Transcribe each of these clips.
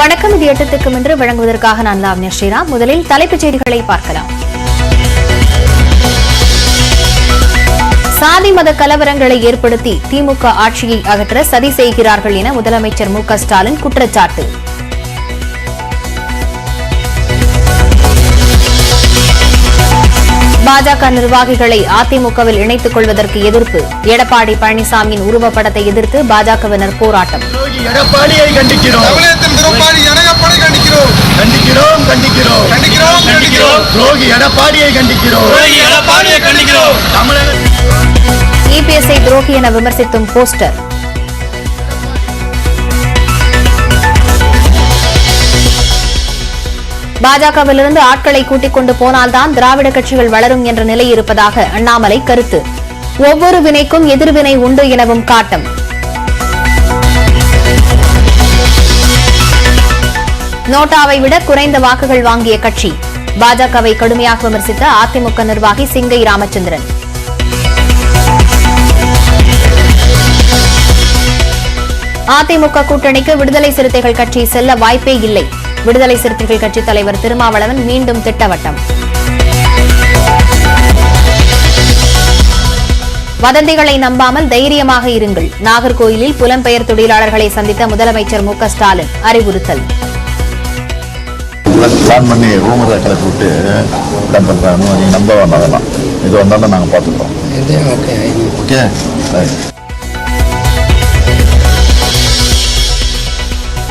வணக்கம். இது 8 திக்கும் என்று வழங்குவதற்காக நான் லாவண்யா ஸ்ரீராம். முதலில் தலைப்புச் செய்திகளை பார்க்கலாம். சாதி மத கலவரங்களை ஏற்படுத்தி திமுக ஆட்சியை அகற்ற சதி செய்கிறார்கள் என முதலமைச்சர் மு க ஸ்டாலின் குற்றச்சாட்டு. பாஜக நிர்வாகிகளை அதிமுகவில் இணைத்துக் கொள்வதற்கு எதிர்ப்பு. எடப்பாடி பழனிசாமியின் உருவப்படத்தை எதிர்த்து பாஜகவினர் போராட்டம். எடப்பாடியை கண்டிக்கிறோம். துரோகி எடப்பாடியை கண்டிக்கிறோம். இபிஎஸ்ஐ துரோகி என விமர்சித்தும் போஸ்டர். பாஜகவிலிருந்து ஆட்களை கூட்டிக் கொண்டு போனால்தான் திராவிட கட்சிகள் வளரும் என்ற நிலை இருப்பதாக அண்ணாமலை கருத்து. ஒவ்வொரு வினைக்கும் எதிர்வினை உண்டு எனவும் காட்டம். நோட்டாவை விட குறைந்த வாக்குகள் வாங்கிய கட்சி. பாஜகவை கடுமையாக விமர்சித்த அதிமுக நிர்வாகி சிங்கை ராமச்சந்திரன். அதிமுக கூட்டணிக்கு விடுதலை சிறுத்தைகள் கட்சி செல்ல வாய்ப்பே இல்லை. விடுதலை சிறுத்தைகள் கட்சித் தலைவர் திருமாவளவன் மீண்டும் திட்டவட்டம். வதந்திகளை நம்பாமல் தைரியமாக இருங்கள். நாகர்கோயிலில் புலம்பெயர் தொழிலாளர்களை சந்தித்த முதலமைச்சர் மு க ஸ்டாலின் அறிவுறுத்தல்.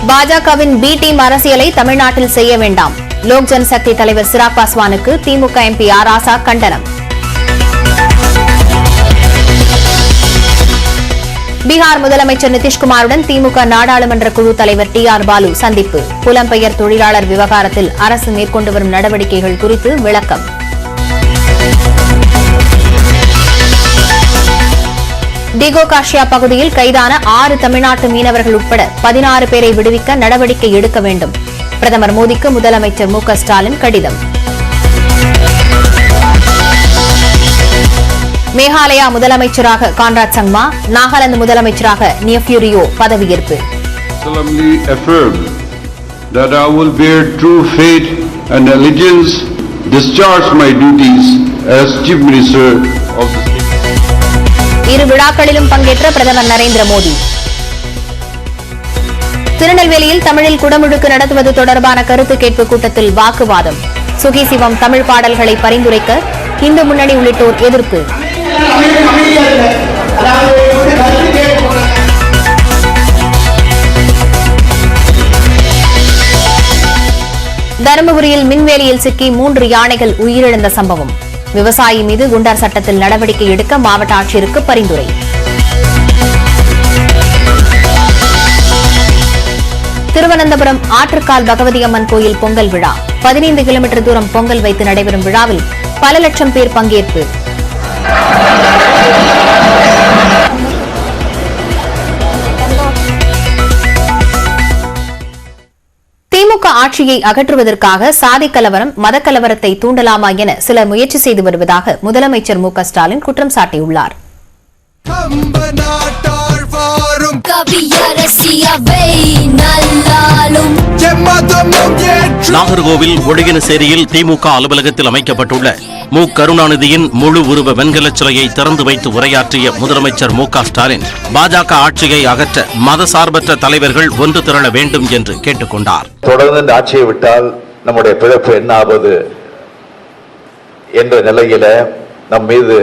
பாஜகவின் பி டீம் அரசியலை தமிழ்நாட்டில் செய்ய வேண்டாம். லோக் ஜனசக்தி தலைவர் சிராக் பாஸ்வானுக்கு திமுக எம்பி ஆர் ராசா கண்டனம். பீகார் முதலமைச்சர் நிதிஷ்குமாருடன் திமுக நாடாளுமன்ற குழு தலைவர் டி ஆர் பாலு சந்திப்பு. புலம்பெயர் தொழிலாளர் விவகாரத்தில் அரசு மேற்கொண்டு வரும் நடவடிக்கைகள் குறித்து விளக்கம். டிகோ காஷியா பகுதியில் கைதான 6 தமிழ்நாட்டு மீனவர்கள் உட்பட 16 பேரை விடுவிக்க நடவடிக்கை எடுக்க வேண்டும். பிரதமர் மோடிக்கு முதலமைச்சர் மு க ஸ்டாலின் கடிதம். மேகாலயா முதலமைச்சராக கான்ராட் சங்மா, நாகாலாந்து முதலமைச்சராக நியஃப்யூ ரியோ பதவியேற்பு. இரு விழாக்களிலும் பங்கேற்ற பிரதமர் நரேந்திர மோடி. திருநெல்வேலியில் தமிழில் குடமுழுக்கு நடத்துவது தொடர்பான கருத்து கேட்பு கூட்டத்தில் வாக்குவாதம். சுகி சிவம் தமிழ் பாடல்களை பரிந்துரைக்க இந்து முன்னணி உள்ளிட்டோர் எதிர்ப்பு. தருமபுரியில் மின்வேலியில் சிக்கி 3 யானைகள் உயிரிழந்த சம்பவம். விவசாயி மீது குண்டர் சட்டத்தில் நடவடிக்கை எடுக்க மாவட்ட ஆட்சியருக்கு பரிந்துரை. திருவனந்தபுரம் ஆற்றுக்கால் பகவதி அம்மன் கோயில் பொங்கல் விழா. 15 கிலோமீட்டர் தூரம் பொங்கல் வைத்து நடைபெறும் விழாவில் பல லட்சம் பேர் பங்கேற்பு. திமுக ஆட்சியை அகற்றுவதற்காக சாதி கலவரம் மத கலவரத்தை தூண்டலாமா என சிலர் முயற்சி செய்து வருவதாக முதலமைச்சர் மு க ஸ்டாலின் குற்றம் சாட்டியுள்ளார். நாகர்கோவில் ஒழுகினசேரியில் திமுக அலுவலகத்தில் அமைக்கப்பட்டுள்ள மு கருணாநிதியின் முழு உருவ வெண்கலச் சிலையை திறந்து வைத்து உரையாற்றிய முதலமைச்சர் மு க ஸ்டாலின் பாஜக ஆட்சியை அகற்ற மதசார்பற்ற தலைவர்கள் ஒன்று திரள வேண்டும் என்று கேட்டுக் கொண்டார். தொடர்ந்து இந்த ஆட்சியை விட்டால் நம்முடைய பிழப்பு என்ன ஆவது என்ற நிலையில நம் மீது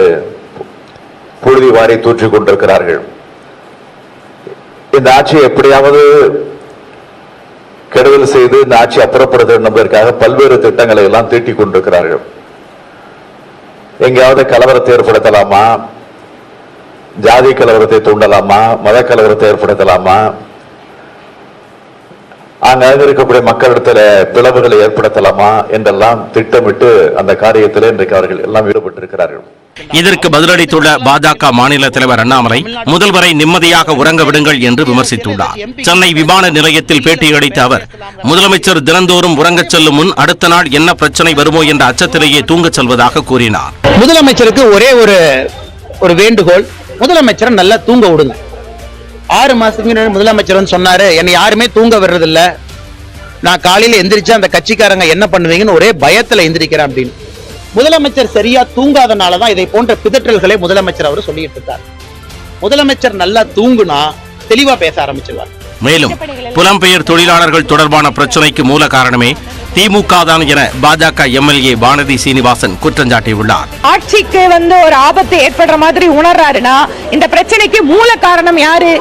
புழுதி வாரி தூற்றிக் கொண்டிருக்கிறார்கள். இந்த ஆட்சியை எப்படியாவது கெடுதல் செய்து இந்த ஆட்சி அப்புறப்படுத்த என்பதற்காக பல்வேறு திட்டங்களை எல்லாம் தீட்டிக் கொண்டிருக்கிறார்கள். எங்கேயாவது கலவரத்தை ஏற்படுத்தலாமா, ஜாதி கலவரத்தை தூண்டலாமா, மத கலவரத்தை ஏற்படுத்தலாமா, அங்கு இருக்கக்கூடிய மக்களிடத்தில் பிளவுகளை ஏற்படுத்தலாமா என்றெல்லாம் திட்டமிட்டு அந்த காரியத்தில் இன்றைக்கு அவர்கள் எல்லாம் ஈடுபட்டிருக்கிறார்கள். இதற்கு பதிலளித்துள்ள பாஜக மாநில தலைவர் அண்ணாமலை முதல்வரை நிம்மதியாக உறங்க விடுங்கள் என்று விமர்சித்துள்ளார். சென்னை விமான நிலையத்தில் பேட்டியளித்த அவர் முதலமைச்சர் தினந்தோறும் உறங்கச் செல்லும் முன் அடுத்த நாள் என்ன பிரச்சனை வருமோ என்ற அச்சத்திலேயே தூங்கச் செல்வதாக கூறினார். முதலமைச்சருக்கு ஒரே ஒரு வேண்டுகோள், முதலமைச்சரை நல்லா தூங்க விடுங்க. 6 மாசத்துக்கு முதலமைச்சர் சொன்னாரு, என்னை யாருமே தூங்க வர்றதில்ல, நான் காலையில எந்திரிச்சு அந்த கட்சிக்காரங்க என்ன பண்ணுவீங்கன்னு ஒரே பயத்துல எந்திரிக்கிறேன் அப்படின்னு. முதலமைச்சர் சரியா தூங்காதனாலதான் இதை போன்ற பிதற்றல்களை முதலமைச்சர் அவர் சொல்லிட்டு இருக்கார். முதலமைச்சர் நல்லா தூங்குனா தெளிவா பேச ஆரம்பிச்சிருவார். மேலும் புலம்பெயர் தொழிலாளர்கள் தொடர்பான பிரச்சனைக்கு மூல காரணமே திமுக தான் என பாஜக எம்எல்ஏ வானதி சீனிவாசன் குற்றம் சாட்டியுள்ளார். ஆட்சிக்கு ஒரு ஆபத்து ஏற்படுற மாதிரி உணர்றாருன்னா இந்த பிரச்சனைக்கு மூல காரணம் யாரு?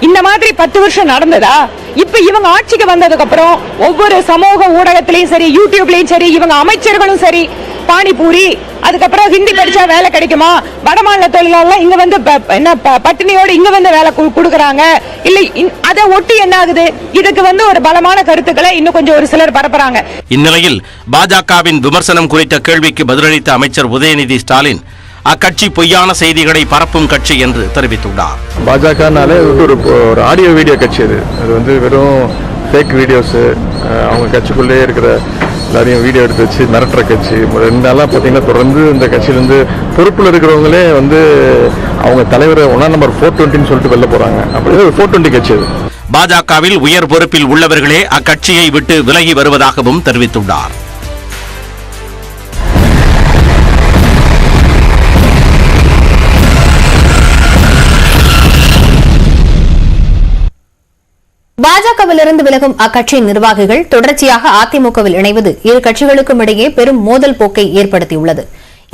இந்த மாதிரி 10 வருஷம் நடந்ததா? இப்ப இவங்க ஆட்சிக்கு வந்ததுக்கு அப்புறம் ஒவ்வொரு சமூக ஊடகத்திலையும் சரி, யூடியூப்லயும் சரி, இவங்க அமைச்சர்களும் சரி, பானிபூரி, அதுக்கப்புறம் ஹிந்தி படிச்சா வேலை கிடைக்குமா, வடமாநில தொழிலாளர்கள் இங்க என்ன பட்டினியோடு இங்க வேலை கொடுக்கறாங்க இல்ல, அதை ஒட்டி என்ன ஆகுது? இதுக்கு ஒரு பலமான கருத்துக்களை இன்னும் கொஞ்சம் ஒரு சிலர் பரப்புறாங்க. இந்நிலையில் பாஜகவின் விமர்சனம் குறித்த கேள்விக்கு பதிலளித்த அமைச்சர் உதயநிதி ஸ்டாலின் அக்கட்சி பொய்யான செய்திகளை பரப்பும் கட்சி என்று தெரிவித்துள்ளார். பாஜகனாலே ஒரு ஆடியோ வீடியோ கட்சி அது வெறும் ஃபேக் வீடியோஸ், அவங்க கட்சிக்குள்ளே இருக்கிற எல்லாரையும் வீடியோ எடுத்து வச்சு மிரட்டுற கட்சி. 2 நாளாக பார்த்தீங்கன்னா தொடர்ந்து இந்த கட்சியிலேருந்து பொறுப்பில் இருக்கிறவங்களே அவங்க தலைவர் 1ஆம் நம்பர் 420 சொல்லிட்டு வெளில போறாங்க. அப்படி ஒரு 420 கட்சி அது. பாஜகவில் உயர் பொறுப்பில் உள்ளவர்களே அக்கட்சியை விட்டு விலகி வருவதாகவும் தெரிவித்துள்ளார். பாஜகவிலிருந்து விலகும் அக்கட்சியின் நிர்வாகிகள் தொடர்ச்சியாக அதிமுகவில் இணைவது இரு கட்சிகளுக்கும் இடையே பெரும் மோதல் போக்கை ஏற்படுத்தியுள்ளது.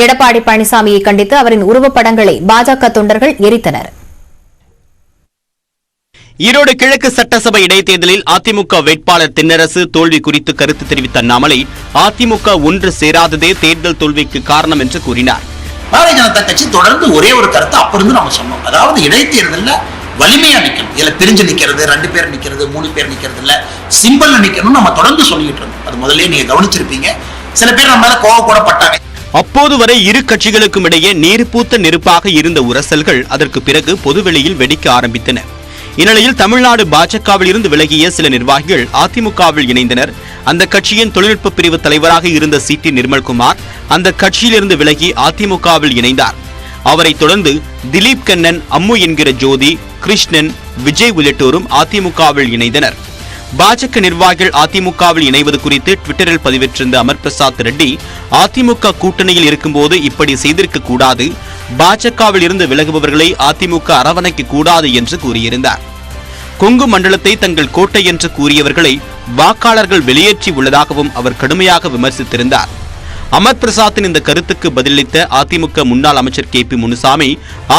எடப்பாடி பழனிசாமியை கண்டித்து அவரின் உருவப்படங்களை பாஜக தொண்டர்கள் எரித்தனர். ஈரோடு கிழக்கு சட்டசபை இடைத்தேர்தலில் அதிமுக வேட்பாளர் தென்னரசு தோல்வி குறித்து கருத்து தெரிவித்த அண்ணாமலை அதிமுக ஒன்று சேராததே தேர்தல் தோல்விக்கு காரணம் என்று கூறினார். பாரதிய ஜனதா கட்சி தொடர்ந்து ஒரே ஒரு கருத்தை அப்பொழுது நம்ம சொன்னோம். அதாவது இடைத்தேர்தலில் வலிமையா நிக்கணும். இதுல பிரிஞ்சு நிக்கிறது, 2 பேர் நிக்கிறது, 3 பேர் நிக்கிறது இல்ல, சிம்பிள்ல நிக்கணும் நம்ம தொடர்ந்து சொல்லிட்டு இருந்தோம். அது முதல்ல நீங்க கவனிச்சிருப்பீங்க. சில பேர் நம்ம மேல கோவப்படப்பட்டாங்க. அப்போது வரை இரு கட்சிகளுக்கும் இடையே நீர் பூத்த நெருப்பாக இருந்த உரசல்கள் அதற்கு பிறகு பொதுவெளியில் வெடிக்க ஆரம்பித்தன. இந்நிலையில் தமிழ்நாடு பாஜகவில் இருந்து விலகிய சில நிர்வாகிகள் அதிமுகவில் இணைந்தனர். அந்த கட்சியின் தொழில்நுட்ப பிரிவு தலைவராக இருந்த சி.டி. நிர்மல்குமார் அந்த கட்சியிலிருந்து விலகி அதிமுகவில் இணைந்தார். அவரை தொடர்ந்து திலீப் கண்ணன், அம்மு என்கிற ஜோதி, கிருஷ்ணன், விஜய் உள்ளிட்டோரும் அதிமுகவில் இணைந்தனர். பாஜக நிர்வாகிகள் அதிமுகவில் இணைவது குறித்து ட்விட்டரில் பதிவிட்டிருந்த அமர் பிரசாத் ரெட்டி அதிமுக கூட்டணியில் இருக்கும்போது இப்படி செய்திருக்க கூடாது, பாஜகவில் இருந்து விலகுபவர்களை அதிமுக அரவணைக்க கூடாது என்று கூறியிருந்தார். கொங்கு மண்டலத்தை தங்கள் கோட்டை என்று கூறியவர்களை வாக்காளர்கள் வெளியேற்றி உள்ளதாகவும் அவர் கடுமையாக விமர்சித்திருந்தார். அமர் பிரசாத்தின் இந்த கருத்துக்கு பதிலளித்த அதிமுக முன்னாள் அமைச்சர் கே.பி. முனுசாமி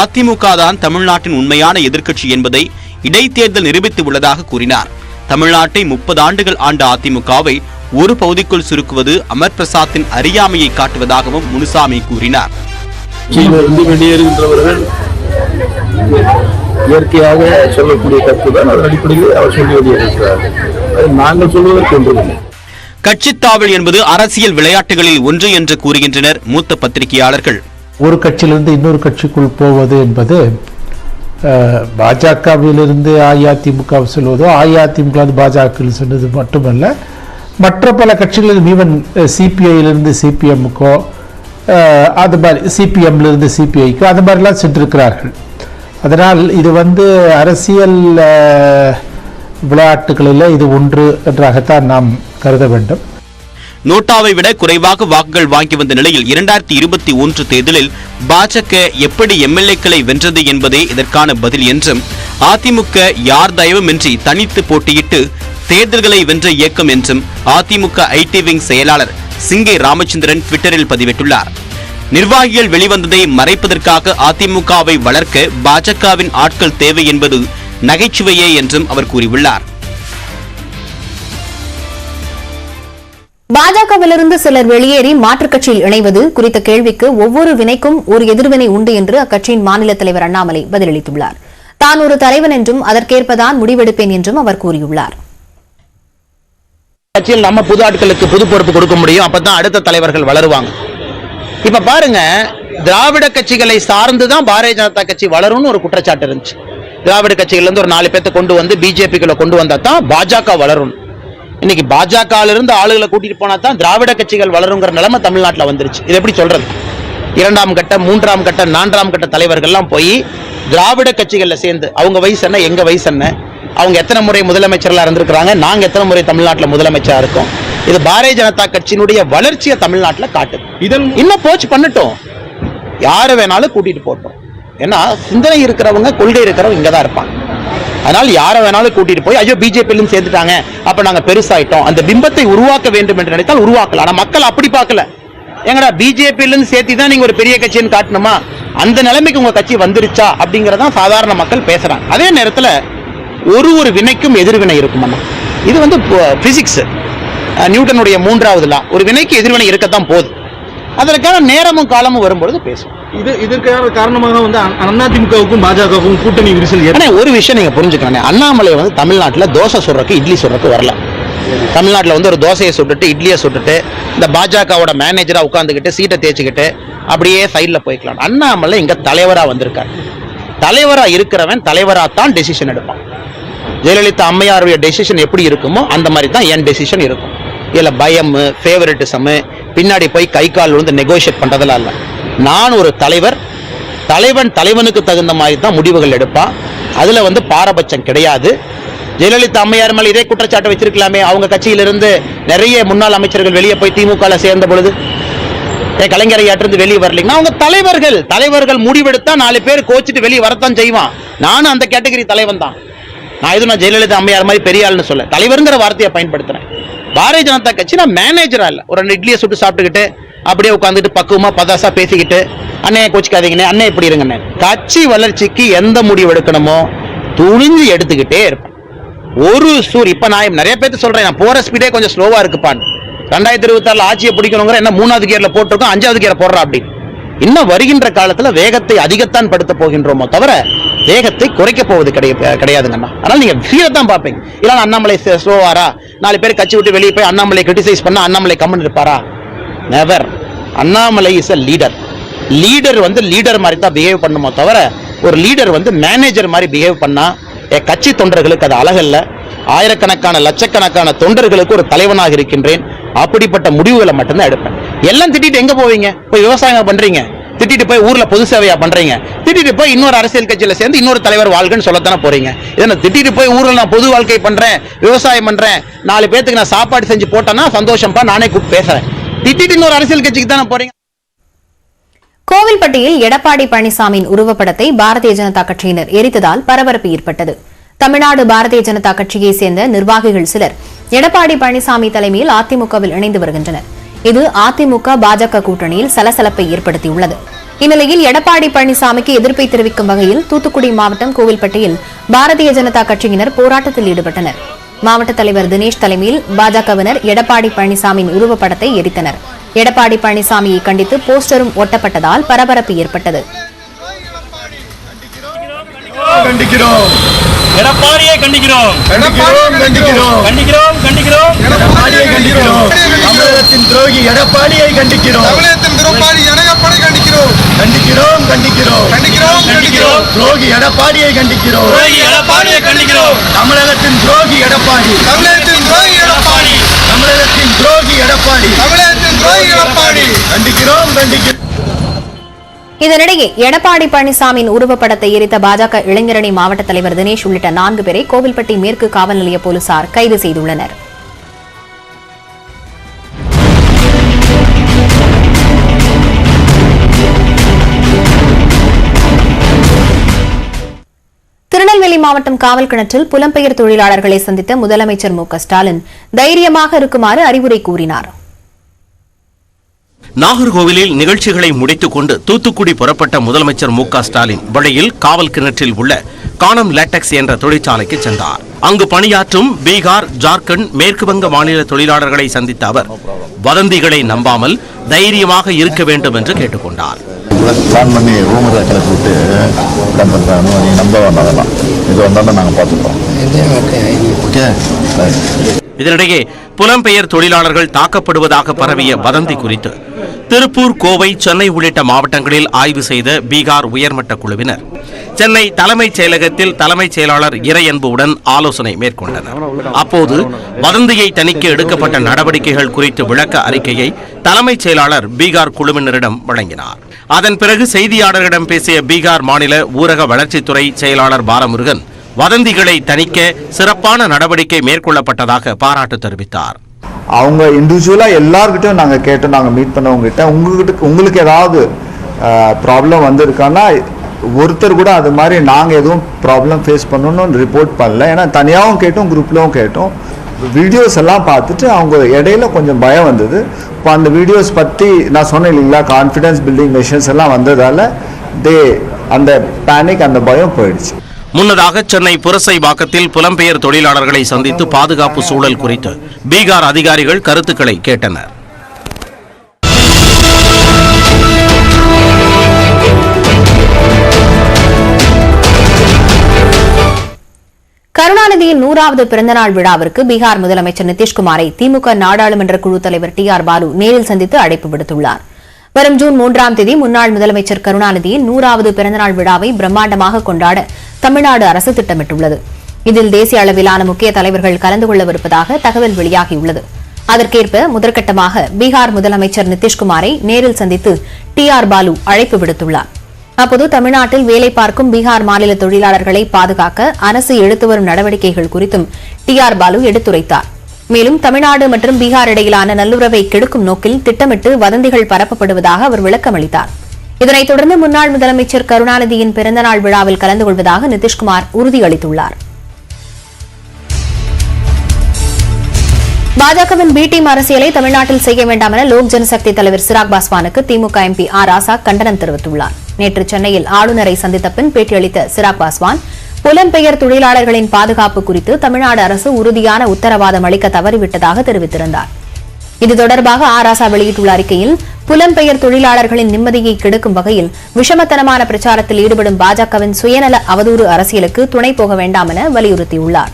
அதிமுக தான் தமிழ்நாட்டின் உண்மையான எதிர்க்கட்சி என்பதை இடைத்தேர்தல் நிரூபித்து உள்ளதாக கூறினார். தமிழ்நாட்டை 30 ஆண்டுகள் ஆண்ட அதிமுகவை ஒரு பகுதிக்குள் சுருக்குவது அமர் பிரசாத்தின் அறியாமையை காட்டுவதாகவும் முனுசாமி கூறினார். வெளியேறுகின்றவர்கள் இயற்கையாக சொல்லக்கூடிய கருத்துதான், அதன் அடிப்படையில் அவர் சொல்லி வெளியேறுகிறார். நாங்கள் சொல்வதற்கு ஒன்றுமில்லை. கட்சித்தாவல் என்பது அரசியல் விளையாட்டுகளில் ஒன்று என்று கூறுகின்றனர் மூத்த பத்திரிகையாளர்கள். ஒரு கட்சியிலிருந்து இன்னொரு கட்சிக்குள் போவது என்பது பாஜகவிலிருந்து அஇஅதிமுக செல்வதோ, அஇஅதிமுக பாஜக செல்வது மட்டுமல்ல, மற்ற பல கட்சிகளில் ஈவன் சிபிஐயிலிருந்து சிபிஎம்முக்கோ, அது மாதிரி சிபிஎம்லிருந்து சிபிஐக்கோ அது மாதிரிலாம் சென்றிருக்கிறார்கள். அதனால் இது அரசியல் விளையாட்டுகளில் இது ஒன்று என்றாகத்தான் நாம் கருத வேண்டும். நோட்டாவை விட குறைவாக வாக்குகள் வாங்கி வந்த நிலையில் 2021 தேர்தலில் பாஜக எப்படி எம்எல்ஏக்களை வென்றது என்பதே இதற்கான பதில் என்றும், அதிமுக யார் தயவுமின்றி தனித்து போட்டியிட்டு தேர்தல்களை வென்ற இயக்கம் என்றும் அதிமுக ஐடி விங் செயலாளர் சிங்கை ராமச்சந்திரன் ட்விட்டரில் பதிவிட்டுள்ளார். நிர்வாகிகள் வெளிவந்ததை மறைப்பதற்காக அதிமுகவை வளர்க்க பாஜகவின் ஆட்கள் தேவை என்பது நகைச்சுவையே என்றும் அவர் கூறியுள்ளார். பாஜகவிலிருந்து சிலர் வெளியேறி மாற்றுக் கட்சியில் இணைவது குறித்த கேள்விக்கு ஒவ்வொரு வினைக்கும் ஒரு எதிர்வினை உண்டு என்று அக்கட்சியின் மாநில தலைவர் அண்ணாமலை பதிலளித்துள்ளார். தான் ஒரு தலைவன் என்றும் அதற்கேற்பதான் முடிவெடுப்பேன் என்றும் அவர் கூறியுள்ளார். கட்சியில் நம்ம புது ஆட்களுக்கு புது பொறுப்பு கொடுக்க முடியும், அப்பதான் அடுத்த தலைவர்கள் வளருவாங்க. இப்ப பாருங்க, திராவிட கட்சிகளை சார்ந்துதான் பாரதிய ஜனதா கட்சி வளரும்னு ஒரு குற்றச்சாட்டு இருந்துச்சு. திராவிட கட்சிகள் இருந்து ஒரு 4 பேர்த்த கொண்டு வந்து பிஜேபிக்குள்ள கொண்டு வந்தா தான் பாஜக வளரும். இன்னைக்கு பாஜகல இருந்து ஆளுகளை கூட்டிட்டு போனா தான் திராவிட கட்சிகள் வளருங்கிற நிலைமை தமிழ்நாட்டில் வந்துருச்சு. இது எப்படி சொல்றது? 2ஆம் கட்ட, 3ஆம் கட்ட, 4ஆம் கட்ட தலைவர்கள்லாம் போய் திராவிட கட்சிகள்ல சேர்ந்து அவங்க வயசு என்ன, எங்க வயசு என்ன, அவங்க எத்தனை முறை முதலமைச்சர்களா இருந்திருக்கிறாங்க, நாங்க எத்தனை முறை தமிழ்நாட்டில் முதலமைச்சரா இருக்கோம். இது பாரதிய ஜனதா கட்சியினுடைய வளர்ச்சியை தமிழ்நாட்டில் காட்டுது. இன்னும் போச்சு பண்ணட்டும், யாரை வேணாலும் கூட்டிட்டு போட்டோம். ஏன்னா சிந்தனை இருக்கிறவங்க, கொள்கை இருக்கிறவங்க இங்கதான் இருப்பாங்க. அதனால் யாரை வேணாலும் கூட்டிட்டு போய் ஐயோ பிஜேபியிலும் சேர்ந்துட்டாங்க அப்ப நாங்க பெருசாயிட்டோம் அந்த பிம்பத்தை உருவாக்க வேண்டும் என்று நினைத்தால் உருவாக்கலாம். ஆனா மக்கள் அப்படி பார்க்கல. எங்கடா பிஜேபியிலிருந்து சேர்த்து தான் நீங்க ஒரு பெரிய கட்சின்னு காட்டணுமா, அந்த நிலைமைக்கு உங்க கட்சி வந்துருச்சா அப்படிங்கறதான் சாதாரண மக்கள் பேசுறாங்க. அதே நேரத்தில் ஒரு வினைக்கும் எதிர்வினை இருக்கும். இது வந்து பிசிக்ஸ், நியூட்டனுடைய 3வது லா. ஒரு வினைக்கு எதிர்வினை இருக்கத்தான் போகுது. அதற்கான நேரமும் காலமும் வரும்பொழுது பேசும். இதற்கான காரணமாக வந்து அதிமுகவுக்கும் பாஜகவுக்கும் கூட்டணி விரிசல். ஒரு விஷயம் நீங்க புரிஞ்சுக்கணும், அண்ணாமலை வந்து தமிழ்நாட்டில் தோசை சுடுறதுக்கு இட்லி சுடுறதுக்கு வரல. தமிழ்நாட்டில் வந்து ஒரு தோசையை சுட்டுட்டு இட்லியை சுட்டுட்டு இந்த பாஜகவோட மேனேஜரா உட்காந்துக்கிட்டு சீட்டை தேய்ச்சிக்கிட்டு அப்படியே சைடில் போய்க்கலாம். அண்ணாமலை இங்க தலைவரா வந்திருக்காரு. தலைவரா இருக்கிறவன் தலைவரா தான் டெசிஷன் எடுப்பான். ஜெயலலிதா அம்மையாருடைய டெசிஷன் எப்படி இருக்குமோ அந்த மாதிரி தான் என் டெசிஷன் இருக்கும். இதில் பயம், ஃபேவரட்டிசம், பின்னாடி போய் கை கால் விழுந்து நெகோஷியேட் பண்றதெல்லாம் இல்லை. நான் ஒரு தலைவர், தலைவனுக்கு தகுந்த மாதிரி தான் முடிவுகள் எடுப்பான். அதுல வந்து பாரபட்சம் கிடையாது. ஜெயலலிதா அம்மையார் மேல இதே குற்றச்சாட்டு வச்சிருக்கலாமே, அவங்க கட்சியிலிருந்து நிறைய முன்னாள் அமைச்சர்கள் வெளியே போய் திமுக சேர்ந்த பொழுது கலைஞரை இருந்து வெளியே வரலீங்கன்னா அவங்க தலைவர்கள் முடிவெடுத்தா 4 பேர் கோச்சிட்டு வெளியே வரத்தான் செய்வான். நானும் அந்த கேட்டகரி தலைவன் தான். நான் எதுவும் ஜெயலலிதா அம்மையார் மாதிரி பெரிய ஆள்னு சொல்ல, தலைவருங்கிற வார்த்தையை பயன்படுத்துறேன். பாரதிய ஜனதா கட்சி நான் மேனேஜரா இல்ல, ஒரு 2 இட்லியை சுட்டு சாப்பிட்டுக்கிட்டு அப்படியே உட்காந்துட்டு பக்குவமா பதாசா பேசிக்கிட்டு அண்ணே கோச்சிக்காதீங்கண்ணே, அண்ணே இப்படி இருங்கண்ணே. கட்சி வளர்ச்சிக்கு எந்த முடிவு எடுக்கணுமோ துணிஞ்சு எடுத்துக்கிட்டே இருப்பேன். இப்ப நான் நிறைய பேருக்கு சொல்றேன், நான் போற ஸ்பீடே கொஞ்சம் ஸ்லோவா இருக்குப்பான்னு. 2026 ஆட்சியை பிடிக்கணுங்கிற என்ன 3வது கியர்ல போட்டிருக்கோம், 5வது கியர் போடுறா அப்படின்னு. இன்னும் வருகின்ற காலத்துல வேகத்தை அதிகத்தான் படுத்த போகின்றோமோ தவிர வேகத்தை குறைக்க போவது கிடையாதுங்கண்ணா. அதனால நீங்க ஃபீலத்தான் பார்ப்பீங்க. இல்ல அண்ணாமலை ஸ்லோவாரா, 4 பேர் கட்சி விட்டு வெளியே போய் அண்ணாமலை கிரிட்டிசைஸ் பண்ண அண்ணாமலை கம்மன் இருப்பாரா? Never. Annamalai is a leader வந்து லீடர் மாதிரி தான் பிஹேவ் பண்ணுமோ தவிர ஒரு லீடர் வந்து மேனேஜர் மாதிரி பிஹேவ் பண்ணா கட்சி தொண்டர்களுக்கு அது அழகல்ல. ஆயிரக்கணக்கான லட்சக்கணக்கான தொண்டர்களுக்கு ஒரு தலைவனாக இருக்கின்றேன். அப்படிப்பட்ட முடிவுகளை மட்டும்தான் எடுப்பேன். எல்லாம் திட்டிட்டு எங்க போவீங்க? போய் விவசாயம் பண்றீங்க, திட்டிட்டு போய் ஊர்ல பொது சேவையா பண்றீங்க, திட்டிட்டு போய் இன்னொரு அரசியல் கட்சியில சேர்ந்து இன்னொரு தலைவர் வாழ்க்கைன்னு சொல்லத்தானே போறீங்க. இதை திட்டிட்டு போய் ஊர்ல நான் பொது வாழ்க்கை பண்றேன், விவசாயம் பண்றேன், 4 பேத்துக்கு நான் சாப்பாடு செஞ்சு போட்டேன்னா சந்தோஷம்பா, நானே கூப்பிட்டு பேசுறேன். திட்டிட்டு இன்னொரு அரசியல் கட்சிக்கு தானே போறீங்க. கோவில்பட்டியில் எடப்பாடி பழனிசாமியின் உருவப்படத்தை பாரதிய ஜனதா கட்சியினர் எரித்ததால் பரபரப்பு ஏற்பட்டது. தமிழ்நாடு பாரதிய ஜனதா கட்சியைச் சேர்ந்த நிர்வாகிகள் சிலர் எடப்பாடி பழனிசாமி தலைமையில் அதிமுகவில் இணைந்து வருகின்றனர். இது அதிமுக பாஜக கூட்டணியில் சலசலப்பை ஏற்படுத்தியுள்ளது. இந்நிலையில் எடப்பாடி பழனிசாமிக்கு எதிர்ப்பை தெரிவிக்கும் வகையில் தூத்துக்குடி மாவட்டம் கோவில்பட்டியில் பாரதிய ஜனதா கட்சியினர் போராட்டத்தில் ஈடுபட்டனர். மாவட்ட தலைவர் தினேஷ் தலைமையில் பாஜகவினர் எடப்பாடி பழனிசாமியின் உருவப்படத்தை எரித்தனர். எடப்பாடி பழனிசாமியை கண்டித்து போஸ்டரும் ஒட்டப்பட்டதால் பரபரப்பு ஏற்பட்டது. எடப்பாடியை கண்டிக்கிறோம், தமிழகத்தின் துரோகி எடப்பாடியை கண்டிக்கிறோம், துரோகி எடப்பாடியை கண்டிக்கிறோம், தமிழகத்தின் துரோகி எடப்பாடி, தமிழகத்தின் துரோகி எடப்பாடி கண்டிக்கிறோம். இதனிடையே எடப்பாடி பழனிசாமியின் உருவப்படத்தை எரித்த பாஜக இளைஞரணி மாவட்ட தலைவர் தினேஷ் உள்ளிட்ட 4 பேரை கோவில்பட்டி மேற்கு காவல் நிலைய போலீசார் கைது செய்துள்ளனர். திருநெல்வேலி மாவட்டம் காவல் கிணற்றில் புலம்பெயர் தொழிலாளர்களை சந்தித்த முதலமைச்சர் மு.க.ஸ்டாலின் தைரியமாக இருக்குமாறு அறிவுரை கூறினார். நாகர்கோவிலில் நிகழ்ச்சிகளை முடித்துக் கொண்டு தூத்துக்குடி புறப்பட்ட முதலமைச்சர் மு.க.ஸ்டாலின் வழியில் காவல் கிணற்றில் உள்ள கானம் லேட்டக்ஸ் என்ற தொழிற்சாலைக்கு சென்றார். அங்கு பணியாற்றும் பீகார், ஜார்க்கண்ட், மேற்கு வங்க மாநில தொழிலாளர்களை சந்தித்த அவர் வதந்திகளை நம்பாமல் தைரியமாக இருக்க வேண்டும் என்று கேட்டுக் கொண்டார். இதனிடையே புலம்பெயர் தொழிலாளர்கள் தாக்கப்படுவதாக பரவிய வதந்தி குறித்து திருப்பூர், கோவை, சென்னை உள்ளிட்ட மாவட்டங்களில் ஆய்வு செய்த பீகார் உயர்மட்ட குழுவினர் சென்னை தலைமைச் செயலகத்தில் தலைமைச் செயலாளர் இறையன்புடன் ஆலோசனை மேற்கொண்டனர். அப்போது வதந்தியை தணிக்க எடுக்கப்பட்ட நடவடிக்கைகள் குறித்து விளக்க அறிக்கையை தலைமைச் செயலாளர் பீகார் குழுவினரிடம் வழங்கினார். அதன் பிறகு செய்தியாளர்களிடம் பேசிய பீகார் மாநில ஊரக வளர்ச்சித்துறை செயலாளர் பாலமுருகன் வதந்திகளை தணிக்க சிறப்பான நடவடிக்கை மேற்கொள்ளப்பட்டதாக பாராட்டு தெரிவித்தார். அவங்க இண்டிவிஜுவலா எல்லார்கிட்டையும் நாங்க கேட்டோம், நாங்க மீட் பண்ணவங்க கிட்ட உங்களுக்கு ஏதாவது ப்ராப்ளம் வந்திருக்கான்னா ஒருத்தர் கூட அது மாதிரி நாங்கள் எதுவும் ப்ராப்ளம் ஃபேஸ் பண்ணணும்னு ரிப்போர்ட் பண்ணல. ஏன்னா தனியாகவும் கேட்டோம், குரூப்லவும் கேட்டோம். வீடியோஸ் எல்லாம் பார்த்துட்டு அவங்க இடையில கொஞ்சம் பயம் வந்தது. இப்போ அந்த வீடியோஸ் பற்றி நான் சொன்னேன் இல்லைங்களா, கான்ஃபிடன்ஸ் பில்டிங் மெஷர்ஸ் எல்லாம் வந்ததால அந்த பேனிக், அந்த பயம் போயிடுச்சு. முன்னதாக சென்னை புரசைவாக்கத்தில் புலம்பெயர் தொழிலாளர்களை சந்தித்து பாதுகாப்பு சூழல் குறித்து பீகார் அதிகாரிகள் கருத்துக்களை கேட்டனர். கருணாநிதியின் 100வது பிறந்தநாள் விழாவிற்கு பீகார் முதலமைச்சர் நிதிஷ்குமாரை திமுக நாடாளுமன்ற குழு தலைவர் TR பாலு நேரில் சந்தித்து அழைப்பு விடுத்துள்ளார். வரும் ஜூன் 3ஆம் தேதி முன்னாள் முதலமைச்சர் கருணாநிதியின் 100வது பிறந்தநாள் விழாவை பிரம்மாண்டமாக கொண்டாட தமிழ்நாடு அரசு திட்டமிட்டுள்ளது. இதில் தேசிய அளவிலான முக்கிய தலைவர்கள் கலந்து கொள்ளவிருப்பதாக தகவல் வெளியாகியுள்ளது. அதற்கேற்ப முதற்கட்டமாக பீகார் முதலமைச்சர் நிதிஷ்குமாரை நேரில் சந்தித்து TR பாலு அழைப்பு விடுத்துள்ளார். அப்போது தமிழ்நாட்டில் வேலை பார்க்கும் பீகார் மாநில தொழிலாளர்களை பாதுகாக்க அரசு எடுத்து வரும் நடவடிக்கைகள் குறித்தும் TR பாலு எடுத்துரைத்தார். மேலும் தமிழ்நாடு மற்றும் பீகார் இடையிலான நல்லுறவை கெடுக்கும் நோக்கில் திட்டமிட்டு வதந்திகள் பரப்பப்படுவதாக அவர் விளக்கம் அளித்தார். இதனைத் தொடர்ந்து முன்னாள் முதலமைச்சர் கருணாநிதியின் பிறந்தநாள் விழாவில் கலந்து கொள்வதாக நிதிஷ்குமார் உறுதியளித்துள்ளார். பாஜகவின் பி டீம் அரசியலை தமிழ்நாட்டில் செய்ய வேண்டாம் என லோக் ஜனசக்தி தலைவர் சிராக் பாஸ்வானுக்கு திமுக MP R ராசா கண்டனம் தெரிவித்துள்ளார். நேற்று சென்னையில் ஆளுநரை சந்தித்த பின் பேட்டியளித்த சிராக் பாஸ்வான், புலம்பெயர் தொழிலாளர்களின் பாதுகாப்பு குறித்து தமிழ்நாடு அரசு உறுதியான உத்தரவாதம் அளிக்க தவறிவிட்டதாக தெரிவித்திருந்தார். இது தொடர்பாக R ராசா வெளியிட்டுள்ள அறிக்கையில், புலம்பெயர் தொழிலாளர்களின் நிம்மதியை கெடுக்கும் வகையில் விஷமத்தனமான பிரச்சாரத்தில் ஈடுபடும் பாஜகவின் சுயநல அவதூறு அரசியலுக்கு துணை போக வேண்டாம் என வலியுறுத்தியுள்ளார்.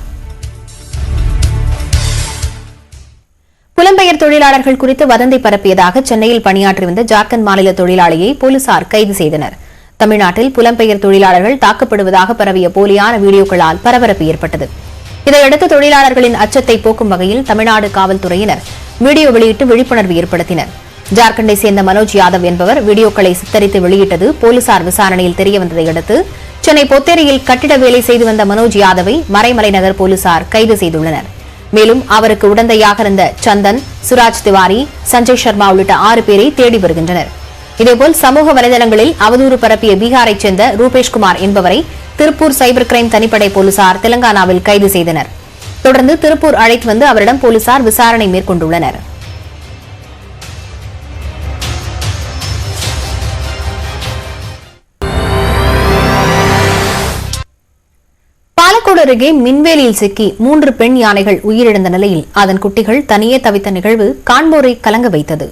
புலம்பெயர் தொழிலாளர்கள் குறித்து வதந்தி பரப்பியதாக சென்னையில் பணியாற்றி வந்த ஜார்க்கண்ட் மாநில தொழிலாளியை போலீசார் கைது செய்தனர். தமிழ்நாட்டில் புலம்பெயர் தொழிலாளர்கள் தாக்கப்படுவதாக பரவிய போலியான வீடியோக்களால் பரபரப்பு ஏற்பட்டது. இதையடுத்து தொழிலாளர்களின் அச்சத்தை போக்கும் வகையில் தமிழ்நாடு காவல்துறையினர் வீடியோ வெளியிட்டு விழிப்புணர்வு ஏற்படுத்தினர். ஜார்க்கண்டை சேர்ந்த மனோஜ் யாதவ் என்பவர் வீடியோக்களை சித்தரித்து வெளியிட்டது போலீசார் விசாரணையில் தெரியவந்ததை அடுத்து சென்னை பொத்தேரியில் கட்டிட வேலை செய்து வந்த மனோஜ் யாதவை மறைமலை நகர் போலீசார் கைது செய்துள்ளனர். மேலும் அவருக்கு உடந்தையாக இருந்த சந்தன், சுராஜ் திவாரி, சஞ்சய் சர்மா உள்ளிட்ட 6 பேரை தேடி வருகின்றனர். இதேபோல் சமூக வலைதளங்களில் அவதூறு பரப்பிய பீகாரைச் சேர்ந்த ரூபேஷ்குமார் என்பவரை திருப்பூர் சைபர் கிரைம் தனிப்படை போலீசார் தெலங்கானாவில் கைது செய்தனர். தொடர்ந்து திருப்பூர் அழைத்து வந்து அவரிடம் போலீசார் விசாரணை மேற்கொண்டுள்ளனர். பாலக்கோடு அருகே மின்வேலியில் சிக்கி 3 பெண் யானைகள் உயிரிழந்த நிலையில் அதன் குட்டிகள் தனியே தவித்த நிகழ்வு காண்போரை கலங்க வைத்தது.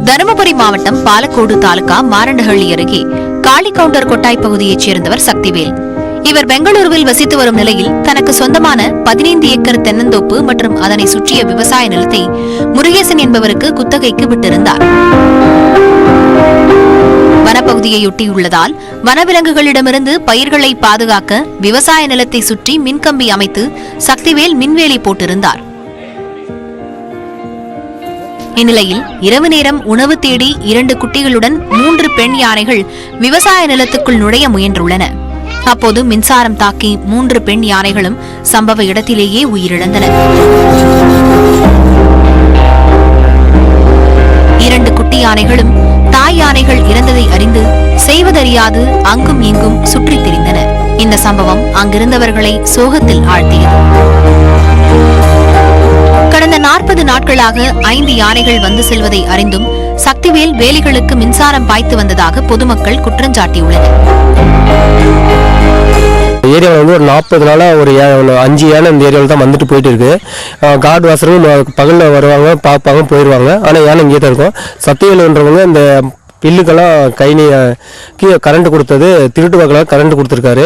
தருமபுரி மாவட்டம் பாலக்கோடு தாலுகா மாரண்டஹள்ளி அருகே காளிகவுண்டர் கொட்டாய் பகுதியைச் சேர்ந்தவர் சக்திவேல். இவர் பெங்களூருவில் வசித்து வரும் நிலையில் தனக்கு சொந்தமான 15 ஏக்கர் தென்னந்தோப்பு மற்றும் அதனை சுற்றிய விவசாய நிலத்தை முருகேசன் என்பவருக்கு குத்தகைக்கு விட்டிருந்தார். வனப்பகுதியையொட்டியுள்ளதால் வனவிலங்குகளிடமிருந்து பயிர்களை பாதுகாக்க விவசாய நிலத்தை சுற்றி மின்கம்பி அமைத்து சக்திவேல் மின்வேலி போட்டிருந்தார். இந்நிலையில் இரவு நேரம் உணவு தேடி 2 குட்டிகளுடன் 3 பெண் யானைகள் விவசாய நிலத்துக்குள் நுழைய முயன்றுள்ளன. அப்போது மின்சாரம் தாக்கி 3 பெண் யானைகளும் சம்பவ இடத்திலேயே உயிரிழந்தன. 2 குட்டி யானைகளும் தாய் யானைகள் இறந்ததை அறிந்து செய்வதறியாது அங்கும் இங்கும் சுற்றித் திரிந்தன. இந்த சம்பவம் அங்கிருந்தவர்களை சோகத்தில் ஆழ்த்தியது. கடந்த 40 நாட்களாக 5 யானைகள் வந்து செல்வதை அறிந்தும் சக்திவேல் வேலிகளுக்கு மின்சாரம் பாய்த்து வந்ததாக பொதுமக்கள் குற்றஞ்சாட்டியுள்ளனர். ஏரியாவில் வந்து ஒரு 40 நாளாக ஒரு 5 யானை இந்த ஏரியாவில் தான் வந்துட்டு போயிட்டு இருக்கு. கார்டு வாசரும் பகலில் வருவாங்க, பார்ப்பாங்க, போயிடுவாங்க. ஆனால் யானை இங்கே தான் இருக்கும். சக்திவேலுன்றவங்க இந்த பில்லுக்கெல்லாம் கீழே கரண்ட் கொடுத்தது, திருட்டு வகையாக கரண்ட் கொடுத்திருக்காரு.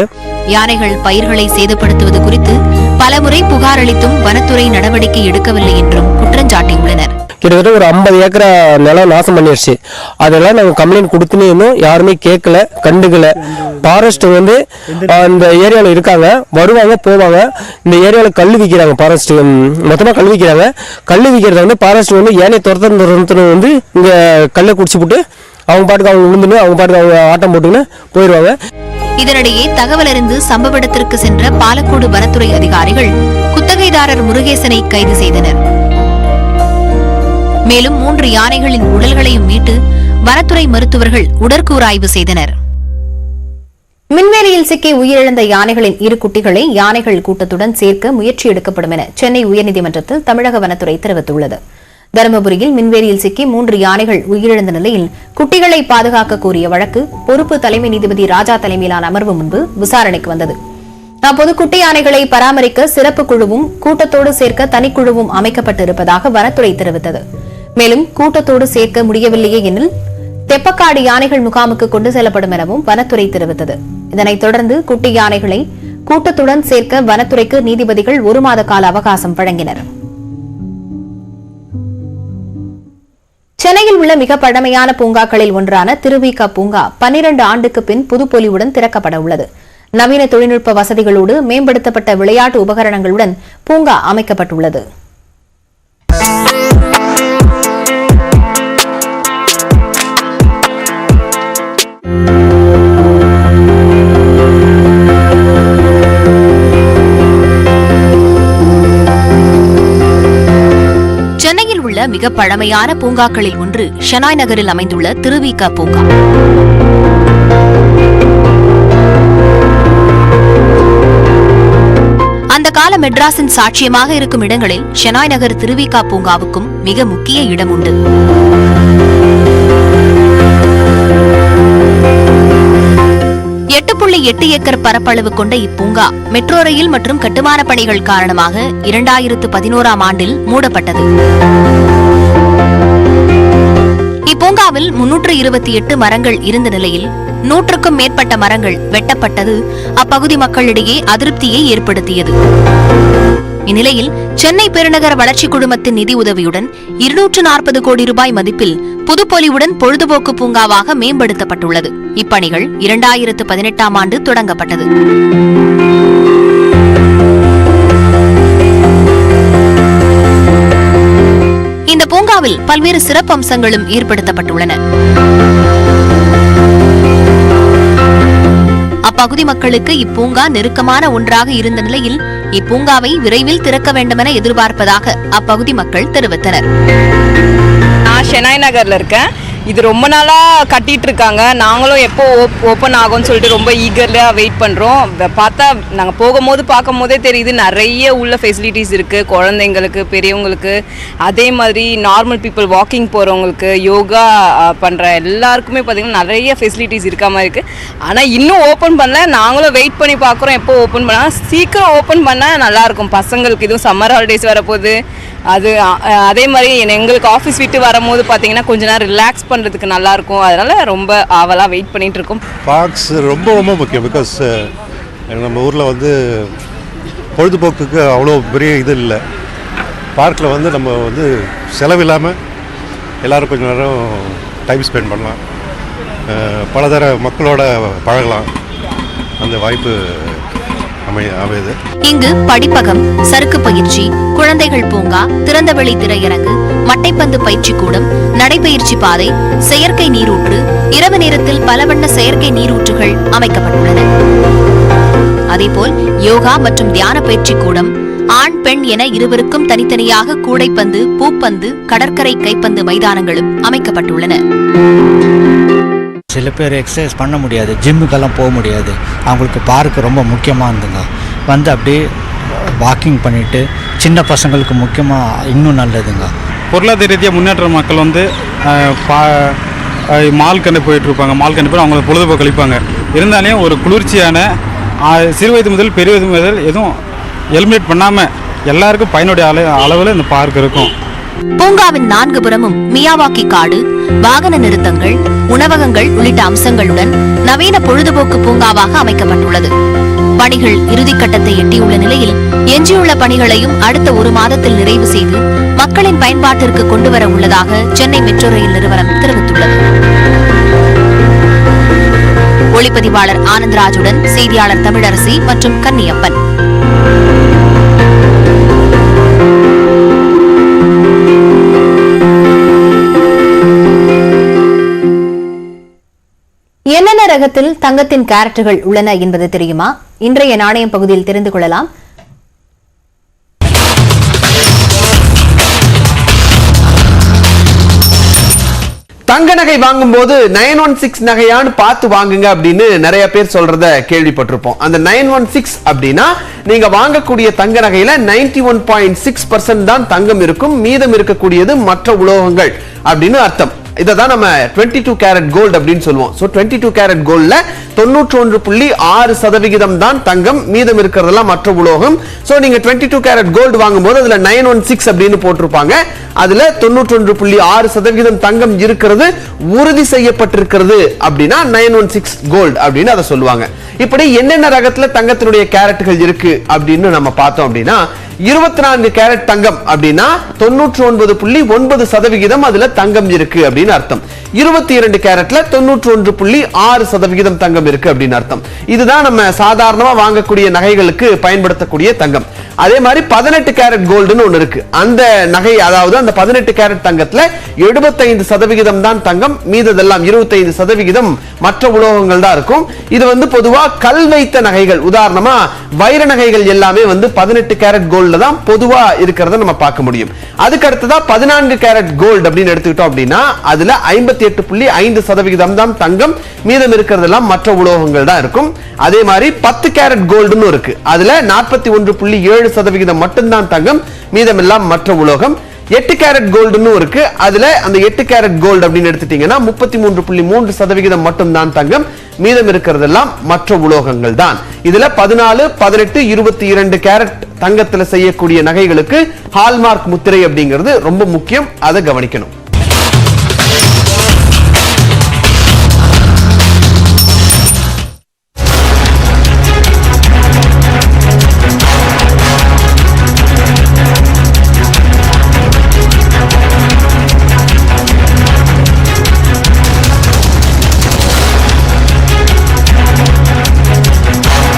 யானைகள் பயிர்களை சேதப்படுத்துவது குறித்து பலமுறை புகார் அளித்தும் வனத்துறை நடவடிக்கை எடுக்கவில்லை என்றும் குற்றஞ்சாட்டியுள்ளனர். கிட்டத்தட்ட ஒரு 50 ஏக்கரா நிலம் நாசம் பண்ணிடுச்சு. அதெல்லாம் நாங்கள் கம்ப்ளைண்ட் கொடுத்துனே இருந்தோம், யாருமே கேட்கல, கண்டுக்கல. ஃபாரஸ்ட் வந்து இந்த ஏரியாவில் இருக்காங்க, வருவாங்க போவாங்க. இந்த ஏரியாவில் கல் விற்கிறாங்க, ஃபாரஸ்ட் மொத்தமாக கல் விற்கிறாங்க. கல் விற்கிறத வந்து ஃபாரஸ்ட் வந்து ஏனைய துரத்துன்னு வந்து இங்கே கல்லை குடிச்சு போட்டு அவங்க பாட்டுக்கு அவங்க விழுந்துன்னு அவங்க பாட்டுக்கு அவங்க ஆட்டம் போட்டுன்னு போயிடுவாங்க. இதனிடையே தகவல் அறிந்து சம்பவ இடத்திற்கு சென்ற பாலக்கோடு வனத்துறை அதிகாரிகள் குத்தகைதாரர் முருகேசனை கைது செய்தனர். மேலும் 3 யானைகளின் உடல்களையும் மீட்டு வனத்துறை மருத்துவர்கள் உடற்கூறாய்வு செய்தனர். மின்வேலியில் சிக்கி உயிரிழந்த யானைகளின் 2 குட்டிகளை யானைகள் கூட்டத்துடன் சேர்க்க முயற்சி எடுக்கப்படும் என சென்னை உயர்நீதிமன்றத்தில் தமிழக வனத்துறை தெரிவித்துள்ளது. தருமபுரியில் மின்வேலியில் சிக்கி 3 யானைகள் உயிரிழந்த நிலையில் குட்டிகளை பாதுகாக்க கோரிய வழக்கு பொறுப்பு தலைமை நீதிபதி ராஜா தலைமையிலான அமர்வு முன்பு விசாரணைக்கு வந்தது. அப்போது குட்டி யானைகளை பராமரிக்க சிறப்பு குழுவும் கூட்டத்தோடு சேர்க்க தனிக்குழுவும் அமைக்கப்பட்டிருப்பதாக வனத்துறை தெரிவித்தது. மேலும் கூட்டத்தோடு சேர்க்க முடியவில்லையே எனில் தெப்பக்காடு யானைகள் முகாமுக்கு கொண்டு செல்லப்படும் எனவும் வனத்துறை தெரிவித்தது. இதனைத் தொடர்ந்து குட்டி யானைகளை கூட்டத்துடன் சேர்க்க வனத்துறைக்கு நீதிபதிகள் 1 மாத கால அவகாசம் வழங்கினர். சென்னையில் உள்ள மிக பழமையான பூங்காக்களில் ஒன்றான திருவிக பூங்கா 12 ஆண்டுக்கு பின் புதுப்பொலிவுடன் திறக்கப்பட உள்ளது. நவீன தொழில்நுட்ப வசதிகளோடு மேம்படுத்தப்பட்ட விளையாட்டு உபகரணங்களுடன் பூங்கா அமைக்கப்பட்டுள்ளது. சென்னையில் உள்ள மிக பழமையான பூங்காக்களில் ஒன்று ஷெனாய் நகரில் அமைந்துள்ள திருவிக பூங்கா. அந்த கால மெட்ராஸின் சாட்சியமாக இருக்கும் இடங்களில் ஷெனாய் நகர் திருவிக பூங்காவுக்கும் மிக முக்கிய இடம் உண்டு. எட்டு ஏக்கர் பரப்பளவு கொண்ட இப்பூங்கா மெட்ரோ ரயில் மற்றும் கட்டுமான பணிகள் காரணமாக 2011ஆம் ஆண்டில் மூடப்பட்டது. இப்பூங்காவில் 328 மரங்கள் இருந்த நிலையில் 100க்கும் மேற்பட்ட மரங்கள் வெட்டப்பட்டது அப்பகுதி மக்களிடையே அதிருப்தியை ஏற்படுத்தியது. இந்நிலையில் சென்னை பெருநகர வளர்ச்சி குழுமத்தின் நிதி உதவியுடன் 240 கோடி ரூபாய் மதிப்பில் புதுப்பொலிவுடன் பொழுதுபோக்கு பூங்காவாக மேம்படுத்தப்பட்டுள்ளது. இப்பணிகள் 2018ஆம் ஆண்டு தொடங்கப்பட்டது. இந்த பூங்காவில் பல்வேறு சிறப்பு அம்சங்களும் ஏற்படுத்தப்பட்டுள்ளன. அப்பகுதி மக்களுக்கு இப்பூங்கா நெருக்கமான ஒன்றாக இருந்த நிலையில் இப்பூங்காவை விரைவில் திறக்க வேண்டுமென எதிர்பார்ப்பதாக அப்பகுதி மக்கள் தெரிவித்தனர். நான் ஷெனாய் நகர்ல இருக்கேன். இது ரொம்ப நாளா கட்டிட்டு இருக்காங்க. நாங்களும் எப்போ ஓப்பன் ஆகும்னு சொல்லிட்டு ரொம்ப ஈகர்லியா வெயிட் பண்றோம். பார்த்தா நாங்க போகும்போது பார்க்கும் போதே தெரியுது நிறைய உள்ள ஃபெசிலிட்டிஸ் இருக்கு குழந்தைங்களுக்கு, பெரியவங்களுக்கு, அதே மாதிரி நார்மல் பீப்புள் வாக்கிங் போறவங்களுக்கு, யோகா பண்ற எல்லாருக்குமே பார்த்தீங்கன்னா நிறைய ஃபெசிலிட்டிஸ் இருக்க மாதிரி இருக்கு. ஆனா இன்னும் ஓப்பன் பண்ணல. நாங்களும் வெயிட் பண்ணி பார்க்குறோம் எப்போ ஓப்பன் பண்ணா. சீக்கிரம் ஓப்பன் பண்ணா நல்லா இருக்கும். பசங்களுக்கு இதுவும் சம்மர் ஹாலிடேஸ் வரப்போகுது. அது அதே மாதிரி எங்களுக்கு ஆஃபீஸ் விட்டு வரும்போது பார்த்தீங்கன்னா கொஞ்ச நேரம் ரிலாக்ஸ் பண்ணுறதுக்கு நல்லாயிருக்கும். அதனால் ரொம்ப ஆவலாக வெயிட் பண்ணிகிட்டு இருக்கோம். பார்க்ஸ் ரொம்ப ரொம்ப முக்கியம். பிகாஸ் நம்ம ஊரில் வந்து பொழுதுபோக்குக்கு அவ்வளோ பெரிய இது இல்லை. பார்க்கில் வந்து நம்ம வந்து செலவில்லாமல் எல்லோரும் கொஞ்சம் நேரம் டைம் ஸ்பெண்ட் பண்ணலாம், பலதர மக்களோட பழகலாம். அந்த வாய்ப்பு அமையுது. இங்கு படிப்பகம், சறுக்கு பயிற்சி, குழந்தைகள் பூங்கா, திறந்தவெளி திரையரங்கு, மட்டைப்பந்து பயிற்சி கூடம், நடைபயிற்சி பாதை, செயற்கை நீரூற்று, இரவு நேரத்தில் பலவண்ண செயற்கை நீரூற்றுகள் அமைக்கப்பட்டுள்ளன. அதேபோல் யோகா மற்றும் தியான பயிற்சி கூடம், ஆண் பெண் என இருவருக்கும் தனித்தனியாக கூடைப்பந்து, பூப்பந்து, கடற்கரை கைப்பந்து மைதானங்களும் அமைக்கப்பட்டுள்ளன. சில பேர் எக்ஸசைஸ் பண்ண முடியாது, ஜிம்முக்கெல்லாம் போக முடியாது. அவங்களுக்கு பார்க்கு ரொம்ப முக்கியமாக இருந்துங்க. வந்து அப்படியே வாக்கிங் பண்ணிவிட்டு சின்ன பசங்களுக்கு முக்கியமாக இன்னும் நல்லதுங்க. பொருளாதார ரீதியாக முன்னேற்ற மக்கள் வந்து மால் கண்டு போயிட்டுருப்பாங்க. மால் கண்டு போய் அவங்களுக்கு பொழுதுபோக்கு கழிப்பாங்க. இருந்தாலும் ஒரு குளிர்ச்சியான சிறு வயது முதல் பெரிய வயது முதல் எதுவும் எலிமினேட் பண்ணாமல் எல்லாருக்கும் பயனுடைய அளவில் இந்த பார்க் இருக்கும். பூங்காவின் 4 புறமும் மியாவாக்கி காடு, வாகன நிறுத்தங்கள், உணவகங்கள் உள்ளிட்ட அம்சங்களுடன் நவீன பொழுதுபோக்கு பூங்காவாக அமைக்கப்பட்டுள்ளது. பணிகள் இறுதிக்கட்டத்தை எட்டியுள்ள நிலையில் எஞ்சியுள்ள பணிகளையும் அடுத்த 1 மாதத்தில் நிறைவு செய்து மக்களின் பயன்பாட்டிற்கு கொண்டுவர உள்ளதாக சென்னை மெட்ரோ ரயில் நிறுவனம் தெரிவித்துள்ளது. ஒளிப்பதிவாளர் ஆனந்தராஜுடன் செய்தியாளர் தமிழரசி மற்றும் கன்னியப்பன். என்னென்ன ரகத்தில் தங்கத்தின் கேரட்டுகள் உள்ளன என்பது தெரியுமா? இன்றைய நாணயம் பகுதியில் தெரிந்து கொள்ளலாம். தங்க நகை வாங்கும் போது 916 நகையான்னு பார்த்து வாங்குங்க அப்படின்னு நிறைய பேர் சொல்றத கேள்விப்பட்டிருப்போம். அந்த 916 அப்படின்னா நீங்க வாங்கக்கூடிய தங்க நகையில 91.6% தான் தங்கம் இருக்கும், மீதம் இருக்கக்கூடியது மற்ற உலோகங்கள் அப்படின்னு அர்த்தம். இததான் நம்ம 22 கேரட் கோல்டு அப்படின்னு சொல்லுவோம். சோ 22 கேரட் கோல்ட்ல 91.6% தான் தங்கம், மீதம் இருக்கிறதெல்லாம் மற்ற உலோகம். சோ நீங்க 22 கேரட் கோல்டு வாங்கும்போது அதுல 916 அப்படின்னு போட்டிருப்பாங்க. அதுல 91.6% தங்கம் இருக்கிறது உறுதி செய்யப்பட்டிருக்கிறது அப்படின்னா 916 கோல்டு அப்படின்னு அதை சொல்லுவாங்க. இப்படி என்னென்ன ரகத்துல தங்கத்தினுடைய கேரட்டுகள் இருக்கு அப்படின்னு நம்ம பார்த்தோம் அப்படின்னா 24 கேரட் தங்கம் அப்படின்னா 99.9% அதுல தங்கம் இருக்கு அப்படின்னு அர்த்தம். 22 கேரட்ல 91.6% தங்கம் இருக்கு அப்படின்னு அர்த்தம். இதுதான் நம்ம சாதாரணமா வாங்கக்கூடிய நகைகளுக்கு பயன்படுத்தக்கூடிய தங்கம். அதே மாதிரி 18 கேரட் கோல்டுன்னு ஒண்ணு இருக்கு. அந்த நகை, அதாவது அந்த 18 கேரட் தங்கத்துல 75% தான் தங்கம், மீதெல்லாம் 25% மற்ற உலோகங்கள் தான் இருக்கும். இது வந்து பொதுவா கல் வைத்த நகைகள், உதாரணமா வைர நகைகள் எல்லாமே வந்து 18 கேரட் கோல்ட்ல தான் பொதுவா இருக்கிறத நம்ம பார்க்க முடியும். அதுக்கு அடுத்ததா 14 கேரட் கோல்டு அப்படின்னு எடுத்துக்கிட்டோம் அப்படின்னா அதுல 58.5% தான் தங்கம், மீதம் இருக்கிறதெல்லாம் மற்ற உலோகங்கள் தான் இருக்கும். அதே மாதிரி 10 கேரட் கோல்டுன்னு இருக்கு. அதுல 41.7% மட்டும்தான் தங்கம், மீதம் எல்லாம் மற்ற உலோகம். 8 கேரட் கோல்டுன்னு இருக்கு. அதுல அந்த 8 கேரட் கோல்டு அப்படின்னு எடுத்துட்டீங்கன்னா 33.3% மட்டும்தான் தங்கம், மீதம் இருக்கிறதெல்லாம் மற்ற உலோகங்கள் தான். இதுல 14, 18, 22 கேரட் தங்கத்துல செய்யக்கூடிய நகைகளுக்கு ஹால்மார்க் முத்திரை அப்படிங்கிறது ரொம்ப முக்கியம், அதை கவனிக்கணும்.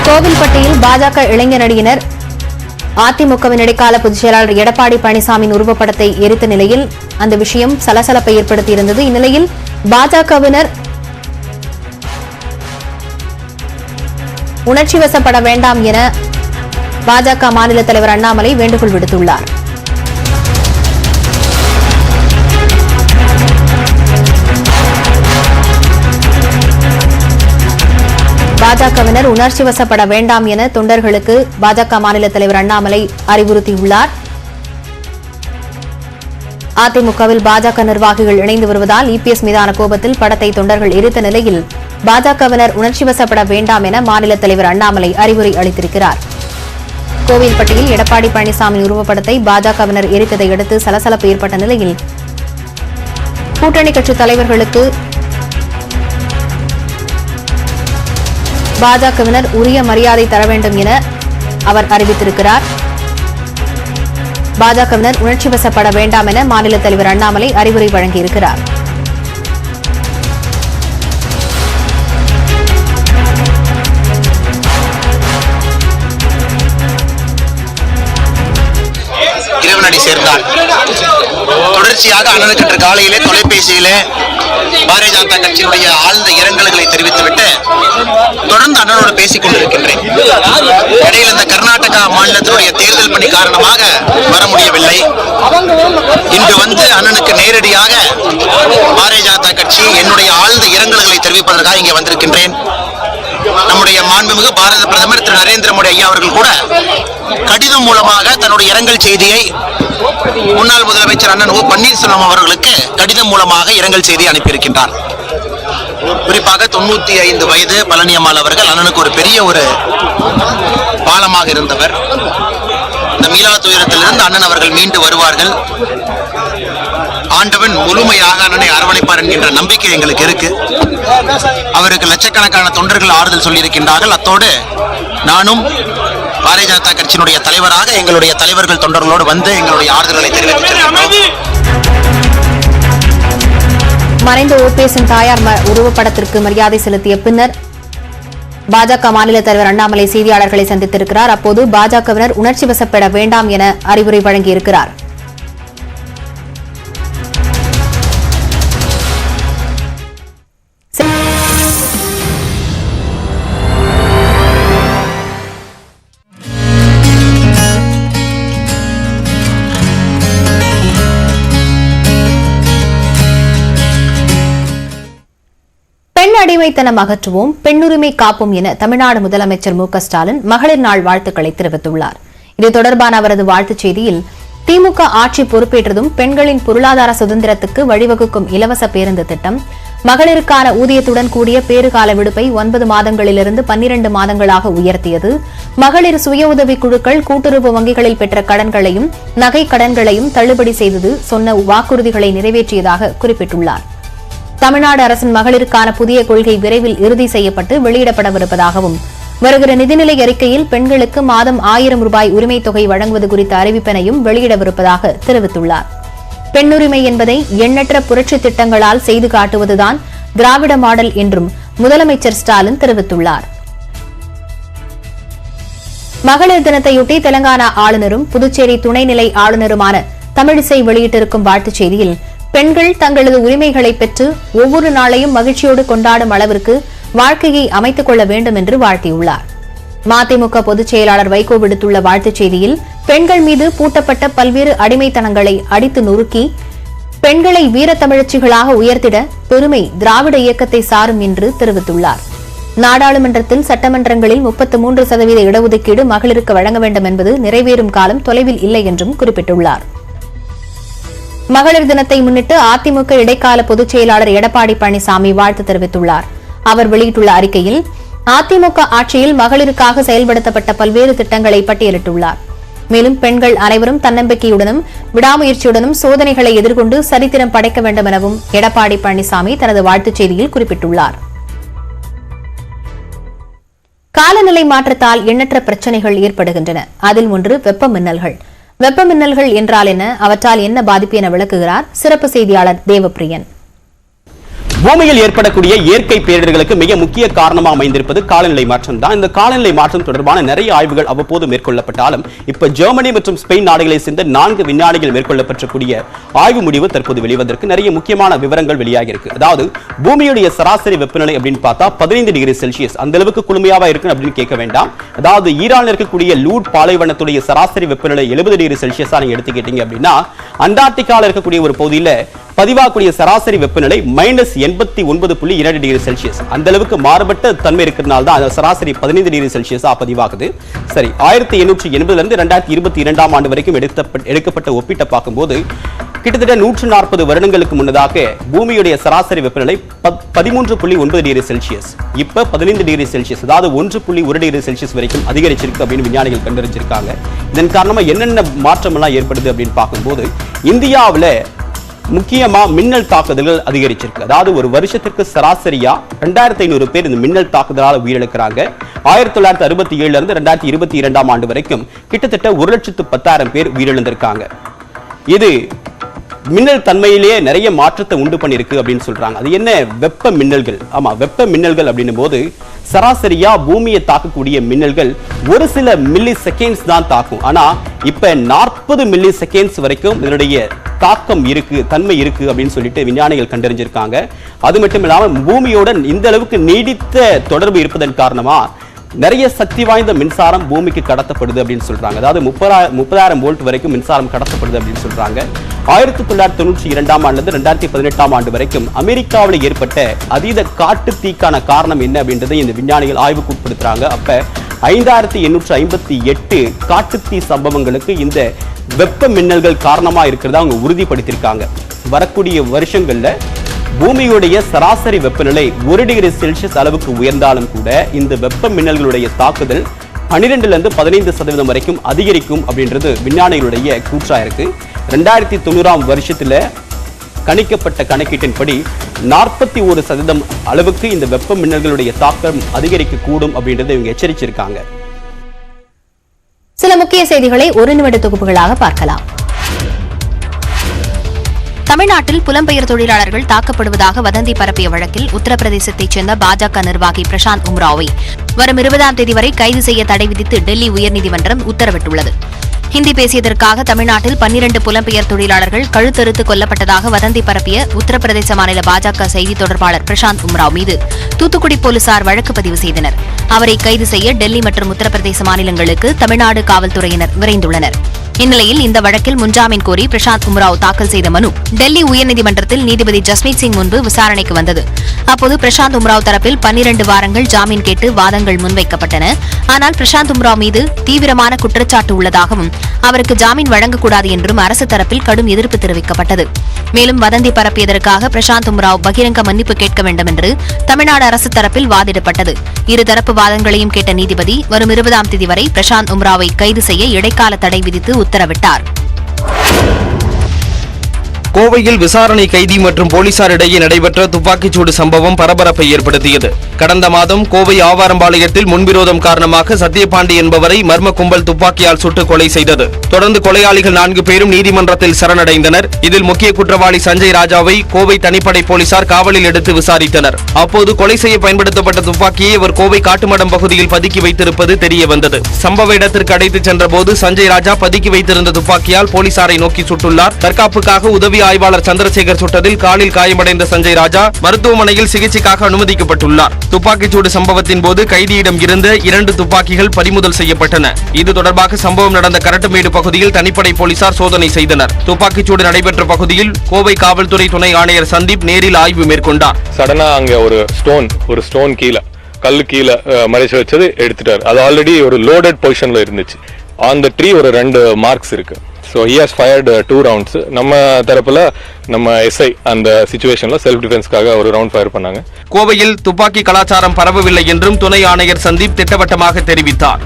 கோவில்பட்டியில் பாஜக இளைஞரணியினர் அதிமுகவின் இடைக்கால பொதுச் செயலாளர் எடப்பாடி பழனிசாமியின் உருவப்படத்தை எரித்த நிலையில் அந்த விஷயம் சலசலப்பை ஏற்படுத்தியிருந்தது. இந்நிலையில் பாஜகவினர் உணர்ச்சி வசப்பட வேண்டாம் என பாஜக மாநில தலைவர் அண்ணாமலை வேண்டுகோள் விடுத்துள்ளார். பாஜகவினர் உணர்ச்சி வசப்பட வேண்டாம் என தொண்டர்களுக்கு பாஜக மாநில தலைவர் அண்ணாமலை அறிவுறுத்தியுள்ளார். அதிமுகவில் பாஜக நிர்வாகிகள் இணைந்து வருவதால் இபிஎஸ் மீதான கோபத்தில் படத்தை தொண்டர்கள் எரித்த நிலையில் பாஜகவினர் உணர்ச்சி வசப்பட வேண்டாம் என மாநில தலைவர் அண்ணாமலை அறிவுரை அளித்திருக்கிறார். கோவில்பட்டியில் எடப்பாடி பழனிசாமி உருவப்படத்தை பாஜகவினர் எரித்ததை அடுத்து சலசலப்பு ஏற்பட்ட நிலையில் கூட்டணி கட்சி தலைவர்களுக்கு பாஜகவினர் உரிய மரியாதை தர வேண்டும் என அவர் அறிவித்திருக்கிறார். பாஜகவினர் உணர்ச்சி வசப்பட வேண்டாம் என மாநில தலைவர் அண்ணாமலை அறிவுரை வழங்கியிருக்கிறார். இறைவனடி சேர்ந்தார். தொடர்ச்சியாக அண்ணனுக்கு இன்று காலையிலே தொலைபேசியிலே பாரதிய ஜனதா கட்சியினுடைய ஆழ்ந்த இரங்கல்களை தெரிவித்துவிட்டு தொடர்ந்து அண்ணனோடு பேசிக் கொண்டிருக்கின்றேன். இடையில் இந்த கர்நாடகா மாநிலத்தினுடைய தேர்தல் பணி காரணமாக வர முடியவில்லை. இன்று வந்து அண்ணனுக்கு நேரடியாக பாரதிய ஜனதா கட்சி என்னுடைய ஆழ்ந்த இரங்கல்களை தெரிவிப்பதற்காக இங்கே வந்திருக்கின்றேன். நம்முடைய மாண்புமிகு பாரத பிரதமர் திரு நரேந்திர மோடி ஐயா அவர்கள் கூட கடிதம் மூலமாக தன்னுடைய இரங்கல் செய்தியை முன்னாள் முதலமைச்சர் அண்ணன் ஓ பன்னீர்செல்வம் அவர்களுக்கு கடிதம் மூலமாக இரங்கல் செய்தி அனுப்பியிருக்கின்றார். குறிப்பாக 95 வயது பழனியம்மாள் அவர்கள் அண்ணனுக்கு ஒரு பெரிய ஒரு பாலமாக இருந்தவர். இந்த மீளா துயரத்திலிருந்து அண்ணன் அவர்கள் மீண்டு வருவார்கள், ஆண்டவன் முழுமையாக அண்ணனை அரவணைப்பார் என்கின்ற நம்பிக்கை எங்களுக்கு இருக்கு. அவருக்கு லட்சக்கணக்கான தொண்டர்கள் ஆறுதல் சொல்லியிருக்கின்றார்கள். அத்தோடு நானும் பாரதிய ஜனதா கட்சி கட்சியினுடைய தலைவராக எங்களுடைய தலைவர்கள் தொண்டர்களோடு வந்து எங்களுடைய ஆறுதல்களை தெரிவித்திருக்கிறோம். மறைந்த ஓபிஎஸ்ஸின் தாயார் உருவப்படத்திற்கு மரியாதை செலுத்திய பின்னர் பாஜக மாநில தலைவர் அண்ணாமலை செய்தியாளர்களை சந்தித்திருக்கிறார். அப்போது பாஜகவினர் உணர்ச்சி வசப்பட வேண்டாம் என அறிவுரை வழங்கியிருக்கிறார். அடிமைத்தனம் அகற்றுவோம், பெண்ணுரிமை காப்போம் என தமிழ்நாடு முதலமைச்சர் மு.க.ஸ்டாலின் மகளிர் நாள் வாழ்த்துக்களை தெரிவித்துள்ளார். இது தொடர்பான அவரது வாழ்த்துச் செய்தியில், திமுக ஆட்சி பொறுப்பேற்றதும் பெண்களின் பொருளாதார சுதந்திரத்துக்கு வழிவகுக்கும் இலவச பேருந்து திட்டம், மகளிருக்கான ஊதியத்துடன் கூடிய பேறுகால விடுப்பை 9 மாதங்களிலிருந்து 12 மாதங்களாக உயர்த்தியது, மகளிர் சுய உதவிக் குழுக்கள் கூட்டுறவு வங்கிகளில் பெற்ற கடன்களையும் நகை கடன்களையும் தள்ளுபடி செய்தது, சொன்ன வாக்குறுதிகளை நிறைவேற்றியதாக குறிப்பிட்டுள்ளார். தமிழ்நாடு அரசின் மகளிருக்கான புதிய கொள்கை விரைவில் இறுதி செய்யப்பட்டு வெளியிடப்படவிருப்பதாகவும், வருகிற நிதிநிலை அறிக்கையில் பெண்களுக்கு மாதம் 1000 ரூபாய் உரிமைத் தொகை வழங்குவது குறித்த அறிவிப்பினையும் வெளியிடவிருப்பதாக தெரிவித்துள்ளார். பெண்ணுரிமை என்பதை எண்ணற்ற புரட்சி திட்டங்களால் செய்து காட்டுவதுதான் திராவிட மாடல் என்றும் முதலமைச்சர் ஸ்டாலின் தெரிவித்துள்ளார். மகளிர் தினத்தையொட்டி தெலங்கானா ஆளுநரும் புதுச்சேரி துணைநிலை ஆளுநருமான தமிழிசை வெளியிட்டிருக்கும் வாழ்த்துச் செய்தியில், பெண்கள் தங்களது உரிமைகளை பெற்று ஒவ்வொரு நாளையும் மகிழ்ச்சியோடு கொண்டாடும் அளவிற்கு வாழ்க்கையை அமைத்துக் கொள்ள வேண்டும் என்று வாழ்த்தியுள்ளார். மதிமுக பொதுச் செயலாளர் வைகோ விடுத்துள்ள வாழ்த்துச் செய்தியில், பெண்கள் மீது பூட்டப்பட்ட பல்வேறு அடிமைத்தனங்களை அடித்து நொறுக்கி பெண்களை வீரத்தமிழச்சிகளாக உயர்த்திட பெருமை திராவிட இயக்கத்தை சாரும் என்று தெரிவித்துள்ளார். நாடாளுமன்றத்தில் சட்டமன்றங்களில் 33% இடஒதுக்கீடு மகளிருக்கு வழங்க வேண்டும் என்பது நிறைவேறும் காலம் தொலைவில் இல்லை என்றும் குறிப்பிட்டுள்ளார். மகளிர் தினத்தை முன்னிட்டு அதிமுக இடைக்கால பொதுச் செயலாளர் எடப்பாடி பழனிசாமி வாழ்த்து தெரிவித்துள்ளார். அவர் வெளியிட்டுள்ள அறிக்கையில், அதிமுக ஆட்சியில் மகளிருக்காக செயல்படுத்தப்பட்ட பல்வேறு திட்டங்களை பட்டியலிட்டுள்ளார். மேலும் பெண்கள் அனைவரும் தன்னம்பிக்கையுடனும் விடாமுயற்சியுடனும் சோதனைகளை எதிர்கொண்டு சரித்திரம் படைக்க வேண்டும் எனவும் எடப்பாடி பழனிசாமி தனது வாழ்த்துச் செய்தியில் குறிப்பிட்டுள்ளார். காலநிலை மாற்றத்தால் எண்ணற்ற பிரச்சினைகள் ஏற்படுகின்றன. அதில் ஒன்று வெப்ப மின்னல்கள். வெப்ப மின்னல்கள் என்றால் என்ன, அவற்றால் என்ன பாதிப்பு என விளக்குகிறார் சிறப்பு செய்தியாளர் தேவப்பிரியன். பூமியில் ஏற்படக்கூடிய இயற்கை பேரிடர்களுக்கு மிக முக்கிய காரணமாக அமைந்திருப்பது காலநிலை மாற்றம் தான். இந்த காலநிலை மாற்றம் தொடர்பான நிறைய ஆய்வுகள் அவ்வப்போது மேற்கொள்ளப்பட்டாலும் இப்ப ஜெர்மனி மற்றும் ஸ்பெயின் நாடுகளை சேர்ந்த 4 விஞ்ஞானிகள் மேற்கொள்ளப்பட்டக்கூடிய ஆய்வு முடிவு தற்போது வெளிவதற்கு நிறைய முக்கியமான விவரங்கள் வெளியாகி இருக்கு. அதாவது பூமியுடைய சராசரி வெப்பநிலை அப்படின்னு பார்த்தா 15 டிகிரி செல்சியஸ், அந்த அளவுக்கு குளுமையாவா இருக்கு அப்படின்னு கேட்க வேண்டாம். அதாவது ஈரானில் இருக்கக்கூடிய லூட் பாலைவனத்துடைய சராசரி வெப்பநிலை 70 டிகிரி செல்சியஸா நீங்க எடுத்துக்கிட்டீங்க அப்படின்னா, அண்டார்டிகால இருக்கக்கூடிய ஒரு பகுதியில பதிவாகக்கூடிய சராசரி வெப்பநிலை -89.2 டிகிரி செல்சியஸ். அந்த அளவுக்கு மாறுபட்ட தன்மை இருக்கிறதுனால தான் சராசரி 15 டிகிரி செல்சியஸா பதிவாகுது. சரி, 1880 இருந்து 2022ஆம் ஆண்டு வரைக்கும் எடுக்கப்பட்ட ஒப்பிட்ட பார்க்கும்போது கிட்டத்தட்ட 140 வருடங்களுக்கு முன்னதாக பூமியுடைய சராசரி வெப்பநிலை 13.9 டிகிரி செல்சியஸ் இப்ப 15 டிகிரி செல்சியஸ், அதாவது 1.1 டிகிரி செல்சியஸ் வரைக்கும் அதிகரிச்சிருக்கு அப்படின்னு விஞ்ஞானிகள் கண்டறிஞ்சிருக்காங்க. இதன் காரணமா என்னென்ன மாற்றம் எல்லாம் ஏற்படுது அப்படின்னு பார்க்கும்போது, இந்தியாவில் முக்கியமா மின்னல் தாக்குதல்கள் அதிகரிச்சிருக்கு. அதாவது ஒரு வருஷத்திற்கு சராசரியா 2500 பேர் இந்த மின்னல் தாக்குதலால் உயிரிழக்கிறாங்க. 1967 இருந்து 2022ஆம் ஆண்டு வரைக்கும் கிட்டத்தட்ட 1,10,000 பேர் உயிரிழந்திருக்காங்க. இது மின்னல் தன்மையிலேயே நிறைய மாற்றத்தை உண்டு பண்ணிருக்கு அப்படின்னு சொல்றாங்க. அது என்ன? வெப்ப மின்னல்கள். ஆமா, வெப்ப மின்னல்கள் அப்படின்னும் போது சராசரியா பூமியை தாக்கக்கூடிய மின்னல்கள் ஒரு சில மில்லி செகண்ட்ஸ் தான் தாக்கும். ஆனா இப்ப 40 மில்லி செகண்ட்ஸ் வரைக்கும் இதனுடைய தாக்கம் இருக்கு, தன்மை இருக்கு அப்படின்னு சொல்லிட்டு விஞ்ஞானிகள் கண்டறிஞ்சிருக்காங்க. அது மட்டும் இல்லாம பூமியோட இந்த அளவுக்கு நீடித்த தொடர்பு இருப்பதன் காரணமா நிறைய சக்தி வாய்ந்த மின்சாரம் பூமிக்கு கடத்தப்படுது அப்படின்னு சொல்றாங்க. அதாவது 30,000 வோல்ட் வரைக்கும் மின்சாரம் கடத்தப்படுது அப்படின்னு சொல்றாங்க. 1992ஆம் ஆண்டுல 2018ஆம் ஆண்டு வரைக்கும் அமெரிக்காவில் ஏற்பட்ட அதீத காட்டு தீக்கான காரணம் என்ன அப்படின்றதை இந்த விஞ்ஞானிகள் ஆய்வுக்கு உட்படுத்துறாங்க. அப்ப 5858 காட்டுத்தீ சம்பவங்களுக்கு இந்த வெப்ப மின்னல்கள் காரணமா இருக்கிறதா அவங்க உறுதிப்படுத்தியிருக்காங்க. வரக்கூடிய வருஷங்கள்ல பூமியுடைய சராசரி வெப்பநிலை 1 டிகிரி செல்சியஸ் அளவுக்கு உயர்ந்தாலும் கூட இந்த வெப்ப மின்னல்களுடைய தாக்குதல் 12% வரைக்கும் அதிகரிக்கும் அப்படின்றது விஞ்ஞானிகளுடைய கூற்றா இருக்கு. 2090ஆம் வருஷத்துல கணிக்கப்பட்ட கணக்கீட்டின்படி 41% அளவுக்கு இந்த வெப்ப மின்னல்களுடைய தாக்கம் அதிகரிக்க கூடும் அப்படின்றத இவங்க எச்சரிச்சிருக்காங்க. சில முக்கிய செய்திகளை ஒரு நிமிட தொகுப்புகளாக பார்க்கலாம். தமிழ்நாட்டில் புலம்பெயர் தொழிலாளர்கள் தாக்கப்படுவதாக வதந்தி பரப்பிய வழக்கில் உத்தரப்பிரதேசத்தைச் சேர்ந்த பாஜக நிர்வாகி பிரசாந்த் உம்ராவை வரும் 20ஆம் தேதி வரை கைது செய்ய தடை விதித்து டெல்லி உயர்நீதிமன்றம் உத்தரவிட்டுள்ளது. ஹிந்தி பேசியதற்காக தமிழ்நாட்டில் 12 புலம்பெயர் தொழிலாளர்கள் கழுத்தறுத்து கொல்லப்பட்டதாக வதந்தி பரப்பிய உத்தரப்பிரதேச மாநில பாஜக செய்தி தொடர்பாளர் பிரசாந்த் உம்ராவ் மீது தூத்துக்குடி போலீசார் வழக்கு பதிவு செய்தனர். அவரை கைது செய்ய டெல்லி மற்றும் உத்தரப்பிரதேச மாநிலங்களுக்கு தமிழ்நாடு காவல்துறையினர் விரைந்துள்ளனர். இந்நிலையில் இந்த வழக்கில் முன்ஜாமீன் கோரி பிரசாந்த் உம்ராவ் தாக்கல் செய்த மனு டெல்லி உயர்நீதிமன்றத்தில் நீதிபதி ஜஸ்மீத் சிங் முன்பு விசாரணைக்கு வந்தது. அப்போது பிரசாந்த் உம்ராவ் தரப்பில் 12 வாரங்கள் ஜாமீன் கேட்டு வாதங்கள் முன்வைக்கப்பட்டன. ஆனால் பிரசாந்த் உம்ராவ் மீது தீவிரமான குற்றச்சாட்டு உள்ளதாகவும் அவருக்கு ஜாமீன் வழங்கக்கூடாது என்றும் அரசு தரப்பில் கடும் எதிர்ப்பு தெரிவிக்கப்பட்டது. மேலும் வதந்தி பரப்பியதற்காக பிரசாந்த் உம்ராவ் பகிரங்க மன்னிப்பு கேட்க வேண்டும் என்று தமிழ்நாடு அரசு தரப்பில் வாதிடப்பட்டது. இருதரப்பு வாதங்களையும் கேட்ட நீதிபதி வரும் 20ஆம் தேதி வரை பிரசாந்த் உம்ராவை கைது செய்ய இடைக்கால தடை விதித்து உத்தரவிட்டார். கோவையில் விசாரணை கைதி மற்றும் போலீசாரிடையே நடைபெற்ற துப்பாக்கிச்சூடு சம்பவம் பரபரப்பை ஏற்படுத்தியது. கடந்த மாதம் கோவை ஆவாரம்பாளையத்தில் முன்விரோதம் காரணமாக சத்யபாண்டி என்பவரை மர்ம கும்பல் துப்பாக்கியால் சுட்டுக் கொலை செய்தது. தொடர்ந்து கொலையாளிகள் 4 பேரும் நீதிமன்றத்தில் சரணடைந்தனர். இதில் முக்கிய குற்றவாளி சஞ்சய் ராஜாவை கோவை தனிப்படை போலீசார் காவலில் எடுத்து விசாரித்தனர். அப்போது கொலை செய்ய பயன்படுத்தப்பட்ட துப்பாக்கியை அவர் கோவை காட்டுமடம் பகுதியில் பதுக்கி வைத்திருப்பது தெரியவந்தது. சம்பவ இடத்திற்கு அழைத்துச் சென்றபோது சஞ்சய் ராஜா பதுக்கி வைத்திருந்த துப்பாக்கியால் போலீசாரை நோக்கி சுட்டுள்ளார். தற்காப்புக்காக உதவி ஆய்வாளர் சந்திரசேகர் சுட்டதில் காலில் காயமடைந்த சஞ்சய் ராஜா மருத்துவமனையில் சிகிச்சைக்காக அனுமதிக்கப்பட்டுள்ளார். துப்பாக்கிச்சூடு சம்பவத்தின் போது கைதியிடம் இருந்த 2 துப்பாக்கிகள் பறிமுதல் செய்யப்பட்டன. இது தொடர்பாக சம்பவம் நடந்த கரட்டுமேடு பகுதியில் தனிப்படை போலீசார் சோதனை செய்தனர். துப்பாக்கிச்சூடு நடைபெற்ற பகுதியில் கோவை காவல்துறை துணை ஆணையர் சந்தீப் நேரில் ஆய்வு மேற்கொண்டார். சடனா அங்க ஒரு ஸ்டோன் கீழே கல்லு கீழே மறைச்சு வச்சது எடுத்துட்டாரு. அது ஆல்ரெடி ஒரு லோடட் பொசிஷன்ல இருந்துச்சு. ஆன் த ட்ரீ ஒரு 2 மார்க்ஸ் இருக்கு. So he has fired 2 rounds. நம்ம தரப்புல நம்ம எஸ்ஐ அந்த சிச்சுவேஷன்ல செல்ஃப் டிஃபென்ஸ்க்காக ஒரு ரவுண்ட் ஃபயர் பண்ணாங்க. கோவையில் துப்பாக்கி கலாச்சாரம் பரவவில்லை என்றும் துணை ஆணையர் சந்தீப் திட்டவட்டமாக தெரிவித்தார்.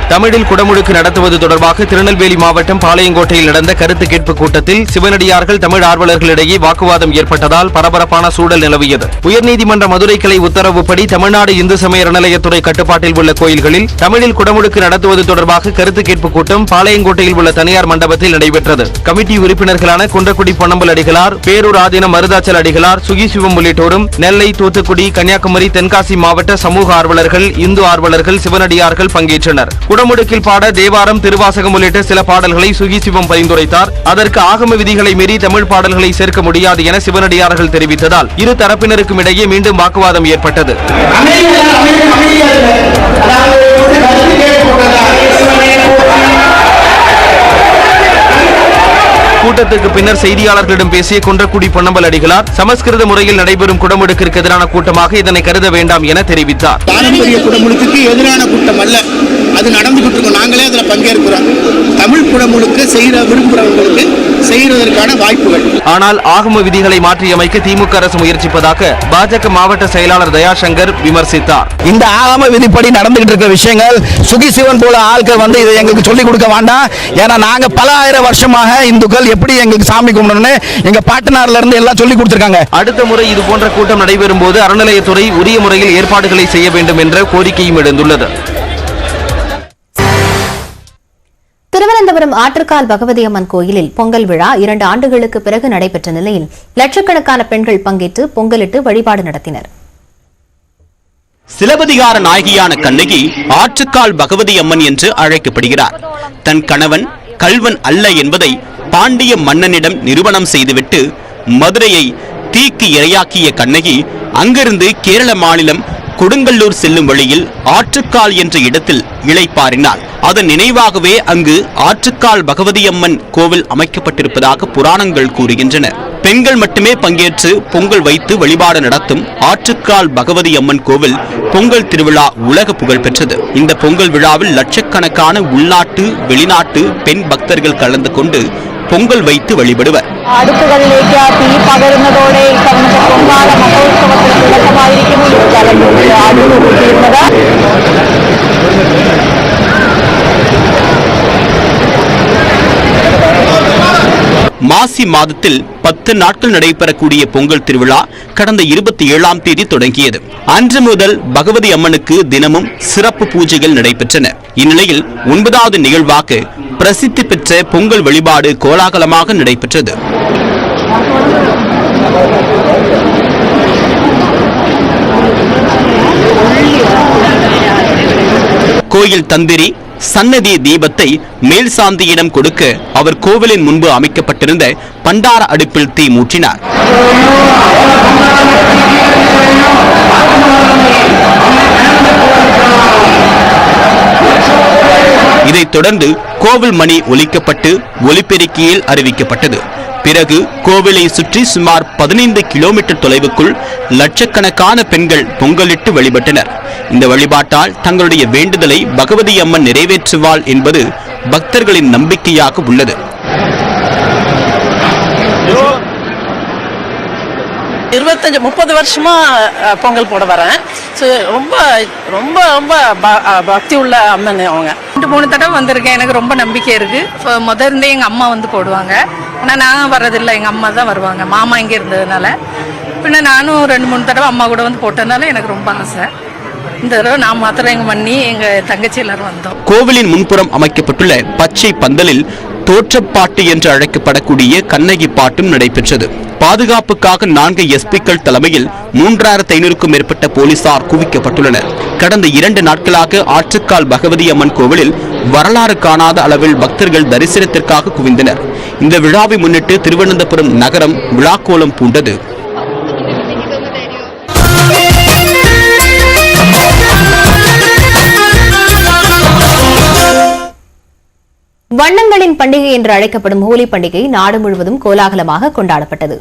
தமிழில் குடமுழுக்கு நடத்துவது தொடர்பாக திருநெல்வேலி மாவட்டம் பாளையங்கோட்டையில் நடந்த கருத்து கேட்பு கூட்டத்தில் சிவனடியார்கள் தமிழ் ஆர்வலர்களிடையே வாக்குவாதம் ஏற்பட்டதால் பரபரப்பான சூழல் நிலவியது. உயர்நீதிமன்ற மதுரை கிளை உத்தரவுப்படி தமிழ்நாடு இந்து சமய அறநிலையத்துறை கட்டுப்பாட்டில் உள்ள கோயில்களில் தமிழில் குடமுழுக்கு நடத்துவது தொடர்பாக கருத்து கேட்பு கூட்டம் பாளையங்கோட்டையில் உள்ள தனியார் மண்டபத்தில் நடைபெற்றது. கமிட்டி உறுப்பினர்களான குன்றக்குடி பொன்னம்பல் அடிகளார், பேரூர் ஆதீனம் மருதாச்சல் அடிகளார், சுகிசிவம் உள்ளிட்டோரும் நெல்லை, தூத்துக்குடி, கன்னியாகுமரி, தென்காசி மாவட்ட சமூக ஆர்வலர்கள், இந்து ஆர்வலர்கள், சிவனடியார்கள் பங்கேற்றனர். குடமுழுக்கில் பாட தேவாரம், திருவாசகம் உள்ளிட்ட சில பாடல்களை சுகிசிவம் பரிந்துரைத்தார். அதற்கு ஆகம விதிகளை மீறி தமிழ் பாடல்களை சேர்க்க முடியாது என சிவனடியார்கள் தெரிவித்ததால் இரு தரப்பினருக்கும் இடையே மீண்டும் வாக்குவாதம் ஏற்பட்டது. கூட்டத்துக்கு பின்னர் செய்தியாளர்களிடம் பேசிய குன்றக்குடி பொன்னம்பல் அடிகளார், சமஸ்கிருத முறையில் நடைபெறும் குடமுழுக்கிற்கு எதிரான கூட்டமாக இதனை கருத வேண்டாம் என தெரிவித்தார். பாரம்பரிய குடமுழுக்கு எதிரான கூட்டம் அல்ல, அது நடந்துகிட்டு இருக்கோம். நாங்களே அதில் பங்கேற்கிறோம். தமிழ் குடமுழுக்கு செய்ய விரும்புகிறவங்களுக்கு செய்வதற்கான வாய்ப்புகள். ஆனால் ஆகம விதிகளை மாற்றியமைக்க திமுக அரசு முயற்சிப்பதாக பாஜக மாவட்ட செயலாளர் தயாசங்கர் விமர்சித்தார். இந்த ஆகம விதிப்படி நடந்துகிட்டு இருக்க விஷயங்கள் சுகிசிவன் போல ஆட்கள் வந்து இதை எங்களுக்கு சொல்லிக் கொடுக்க வேண்டாம். ஏன்னா நாங்க பல ஆயிரம் வருஷமாக இந்துக்கள் எப்படி எங்களுக்கு சாமி கும்பிடணும்னு எங்க பாட்டனார்ல இருந்து எல்லாம் சொல்லி கொடுத்திருக்காங்க. அடுத்த முறை இது போன்ற கூட்டம் நடைபெறும் போது அறநிலையத்துறை உரிய முறையில் ஏற்பாடுகளை செய்ய வேண்டும் என்ற கோரிக்கையும் எழுந்துள்ளது. திருவனந்தபுரம் ஆற்றுக்கால் பகவதி அம்மன் கோயிலில் பொங்கல் விழா 2 ஆண்டுகளுக்கு பிறகு நடைபெற்ற நிலையில் லட்சக்கணக்கான பெண்கள் பங்கேற்று பொங்கலிட்டு வழிபாடு நடத்தினர். சிலப்பதிகார நாயகியான கண்ணகி ஆற்றுக்கால் பகவதி அம்மன் என்று அழைக்கப்படுகிறார். தன் கணவன் கள்வன் அல்ல என்பதை பாண்டிய மன்னனிடம் நிரூபணம் செய்துவிட்டு மதுரையை தீக்கு இரையாக்கிய கண்ணகி அங்கிருந்து கேரள மாநிலம் கொடுங்கல்லூர் செல்லும் வழியில் ஆற்றுக்கால் என்ற இடத்தில் இளைப்பாறினார். அதன் நினைவாகவே அங்கு ஆற்றுக்கால் பகவதி அம்மன் கோவில் அமைக்கப்பட்டிருப்பதாக புராணங்கள் கூறுகின்றன. பெண்கள் மட்டுமே பங்கேற்று பொங்கல் வைத்து வழிபாடு நடத்தும் ஆற்றுக்கால் பகவதி அம்மன் கோவில் பொங்கல் திருவிழா உலக புகழ் பெற்றது. இந்த பொங்கல் விழாவில் லட்சக்கணக்கான உள்நாட்டு வெளிநாட்டு பெண் பக்தர்கள் கலந்து கொண்டு പൊങ്കൽ വൈത്ത് വഴിപെടുവർ. അടുക്കുകളിലേക്ക് തീ പകരുന്നതോടെ ഇത്തവണത്തെ പൊങ്കാല മഹോത്സവത്തിന് തുടക്കമായിരിക്കുന്നു ഈ ചലഞ്ചിൽ അടികൂടിയിരുന്നത്. மாசி மாதத்தில் 10 நாட்கள் நடைபெறக்கூடிய பொங்கல் திருவிழா கடந்த 27ஆம் தேதி தொடங்கியது. அன்று முதல் பகவதி அம்மனுக்கு தினமும் சிறப்பு பூஜைகள் நடைபெற்றன. இந்நிலையில் 9வது நிகழ்வாக பிரசித்தி பெற்ற பொங்கல் வழிபாடு கோலாகலமாக நடைபெற்றது. கோயில் தந்திரி சன்னதி தீபத்தை மேல் சாந்தியிடம் கொடுக்க அவர் கோவிலின் முன்பு அமைக்கப்பட்டிருந்த பண்டார அடுப்பில் தீ மூட்டினார். இதைத் தொடர்ந்து கோவில் மணி ஒலிக்கப்பட்டு ஒலிபெருக்கியில் அறிவிக்கப்பட்டது. பிறகு கோவிலை சுற்றி சுமார் 15 கிலோமீட்டர் தொலைவுக்குள் லட்சக்கணக்கான பெண்கள் பொங்கலிட்டு வழிபட்டனர். இந்த வழிபாட்டால் தங்களுடைய வேண்டுதலை பகவதி அம்மன் நிறைவேற்றுவாள் என்பது பக்தர்களின் நம்பிக்கையாக உள்ளது. 25-30 வருஷமா பொங்கல் போட வரேன். ரொம்ப ரொம்ப ரொம்ப பக்தி உள்ள அம்மன் அவங்க. 2-3 தடவை வந்திருக்கேன். எனக்கு ரொம்ப நம்பிக்கை இருக்கு. முதல்ல இருந்தே எங்க அம்மா வந்து போடுவாங்க. ஆனால் நான் வர்றதில்லை, எங்க அம்மா தான் வருவாங்க. மாமா இங்கே இருந்ததுனால பின்ன நானும் 2-3 தடவை அம்மா கூட வந்து போட்டதுனால எனக்கு ரொம்ப ஆசை. இந்த தடவை நான் மாத்திரம் எங்க மண்ணி எங்க தங்கச்சி எல்லாரும் வந்தோம். கோவிலின் முன்புறம் அமைக்கப்பட்டுள்ள பச்சை பந்தலில் தோற்றப்பாட்டு என்று அழைக்கப்படக்கூடிய கண்ணகி பாட்டும் நடைபெற்றது. பாதுகாப்புக்காக 4 எஸ்பிக்கள் தலைமையில் 3500க்கும் மேற்பட்ட போலீசார் குவிக்கப்பட்டுள்ளனர். கடந்த 2 நாட்களாக ஆற்றுக்கால் பகவதி அம்மன் கோவிலில் வரலாறு காணாத அளவில் பக்தர்கள் தரிசனத்திற்காக குவிந்தனர். இந்த விழாவை முன்னிட்டு திருவனந்தபுரம் நகரம் விழாக்கோலம் பூண்டது. வண்ணங்களின் பண்டிகை என்று அழைக்கப்படும் ஹோலி பண்டிகை நாடு முழுவதும் கோலாகலமாக கொண்டாடப்பட்டது.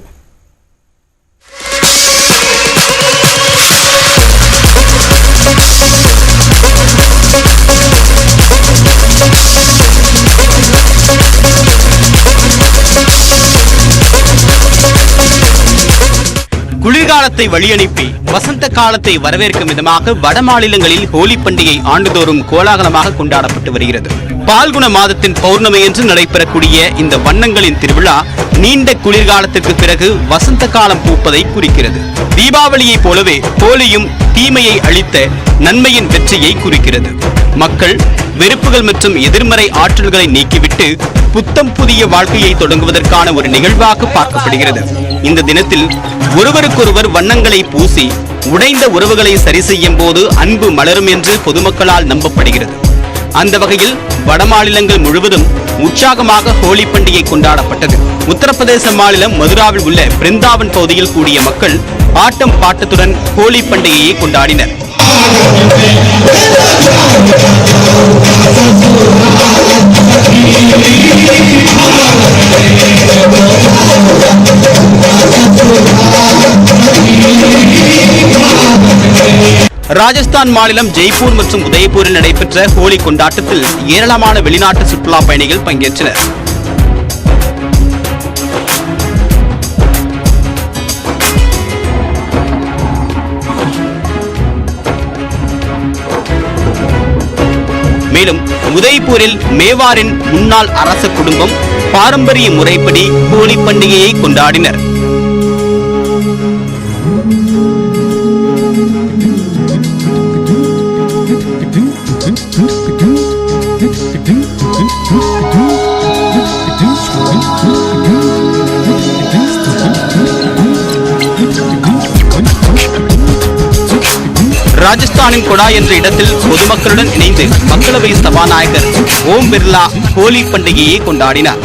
குளிர்காலத்தை வழியனுப்பி வசந்த காலத்தை வரவேற்கும் விதமாக வட மாநிலங்களில் ஹோலி பண்டிகை ஆண்டுதோறும் கோலாகலமாக கொண்டாடப்பட்டு வருகிறது. பால்குண மாதத்தின் பௌர்ணமி என்று நடைபெறக்கூடிய இந்த வண்ணங்களின் திருவிழா நீண்ட குளிர்காலத்திற்கு பிறகு வசந்த காலம் பூப்பதை குறிக்கிறது. தீபாவளியைப் போலவே ஹோலியும் தீமையை அழித்த நன்மையின் வெற்றியை குறிக்கிறது. மக்கள் வெறுப்புகள் மற்றும் எதிர்மறை ஆற்றல்களை நீக்கிவிட்டு புத்தம் புதிய வாழ்க்கையை தொடங்குவதற்கான ஒரு நிகழ்வாக பார்க்கப்படுகிறது. இந்த தினத்தில் ஒருவருக்கொருவர் வண்ணங்களை பூசி உடைந்த உறவுகளை சரி செய்யும் போது அன்பு மலரும் என்று பொதுமக்களால் நம்பப்படுகிறது. அந்த வகையில் வடமாநிலங்கள் முழுவதும் உற்சாகமாக ஹோலி பண்டிகை கொண்டாடப்பட்டது. உத்தரப்பிரதேச மாநிலம் மதுராவில் உள்ள பிருந்தாவன் பகுதியில் கூடிய மக்கள் ஆட்டம் பாட்டத்துடன் ஹோலி பண்டிகையை கொண்டாடினர். ராஜஸ்தான் மாநிலம் ஜெய்ப்பூர் மற்றும் உதய்பூரில் நடைபெற்ற ஹோலி கொண்டாட்டத்தில் ஏராளமான வெளிநாட்டு சுற்றுலா பயணிகள் பங்கேற்றனர். மேலும் உதய்பூரில் மேவாரின் முன்னாள் அரச குடும்பம் பாரம்பரிய முறைப்படி ஹோலி பண்டிகையை கொண்டாடினர். ராஜஸ்தானின் கொடா என்ற இடத்தில் பொதுமக்களுடன் இணைந்து மக்களவை சபாநாயகர் ஓம் பிர்லா ஹோலி பண்டிகையை கொண்டாடினார்.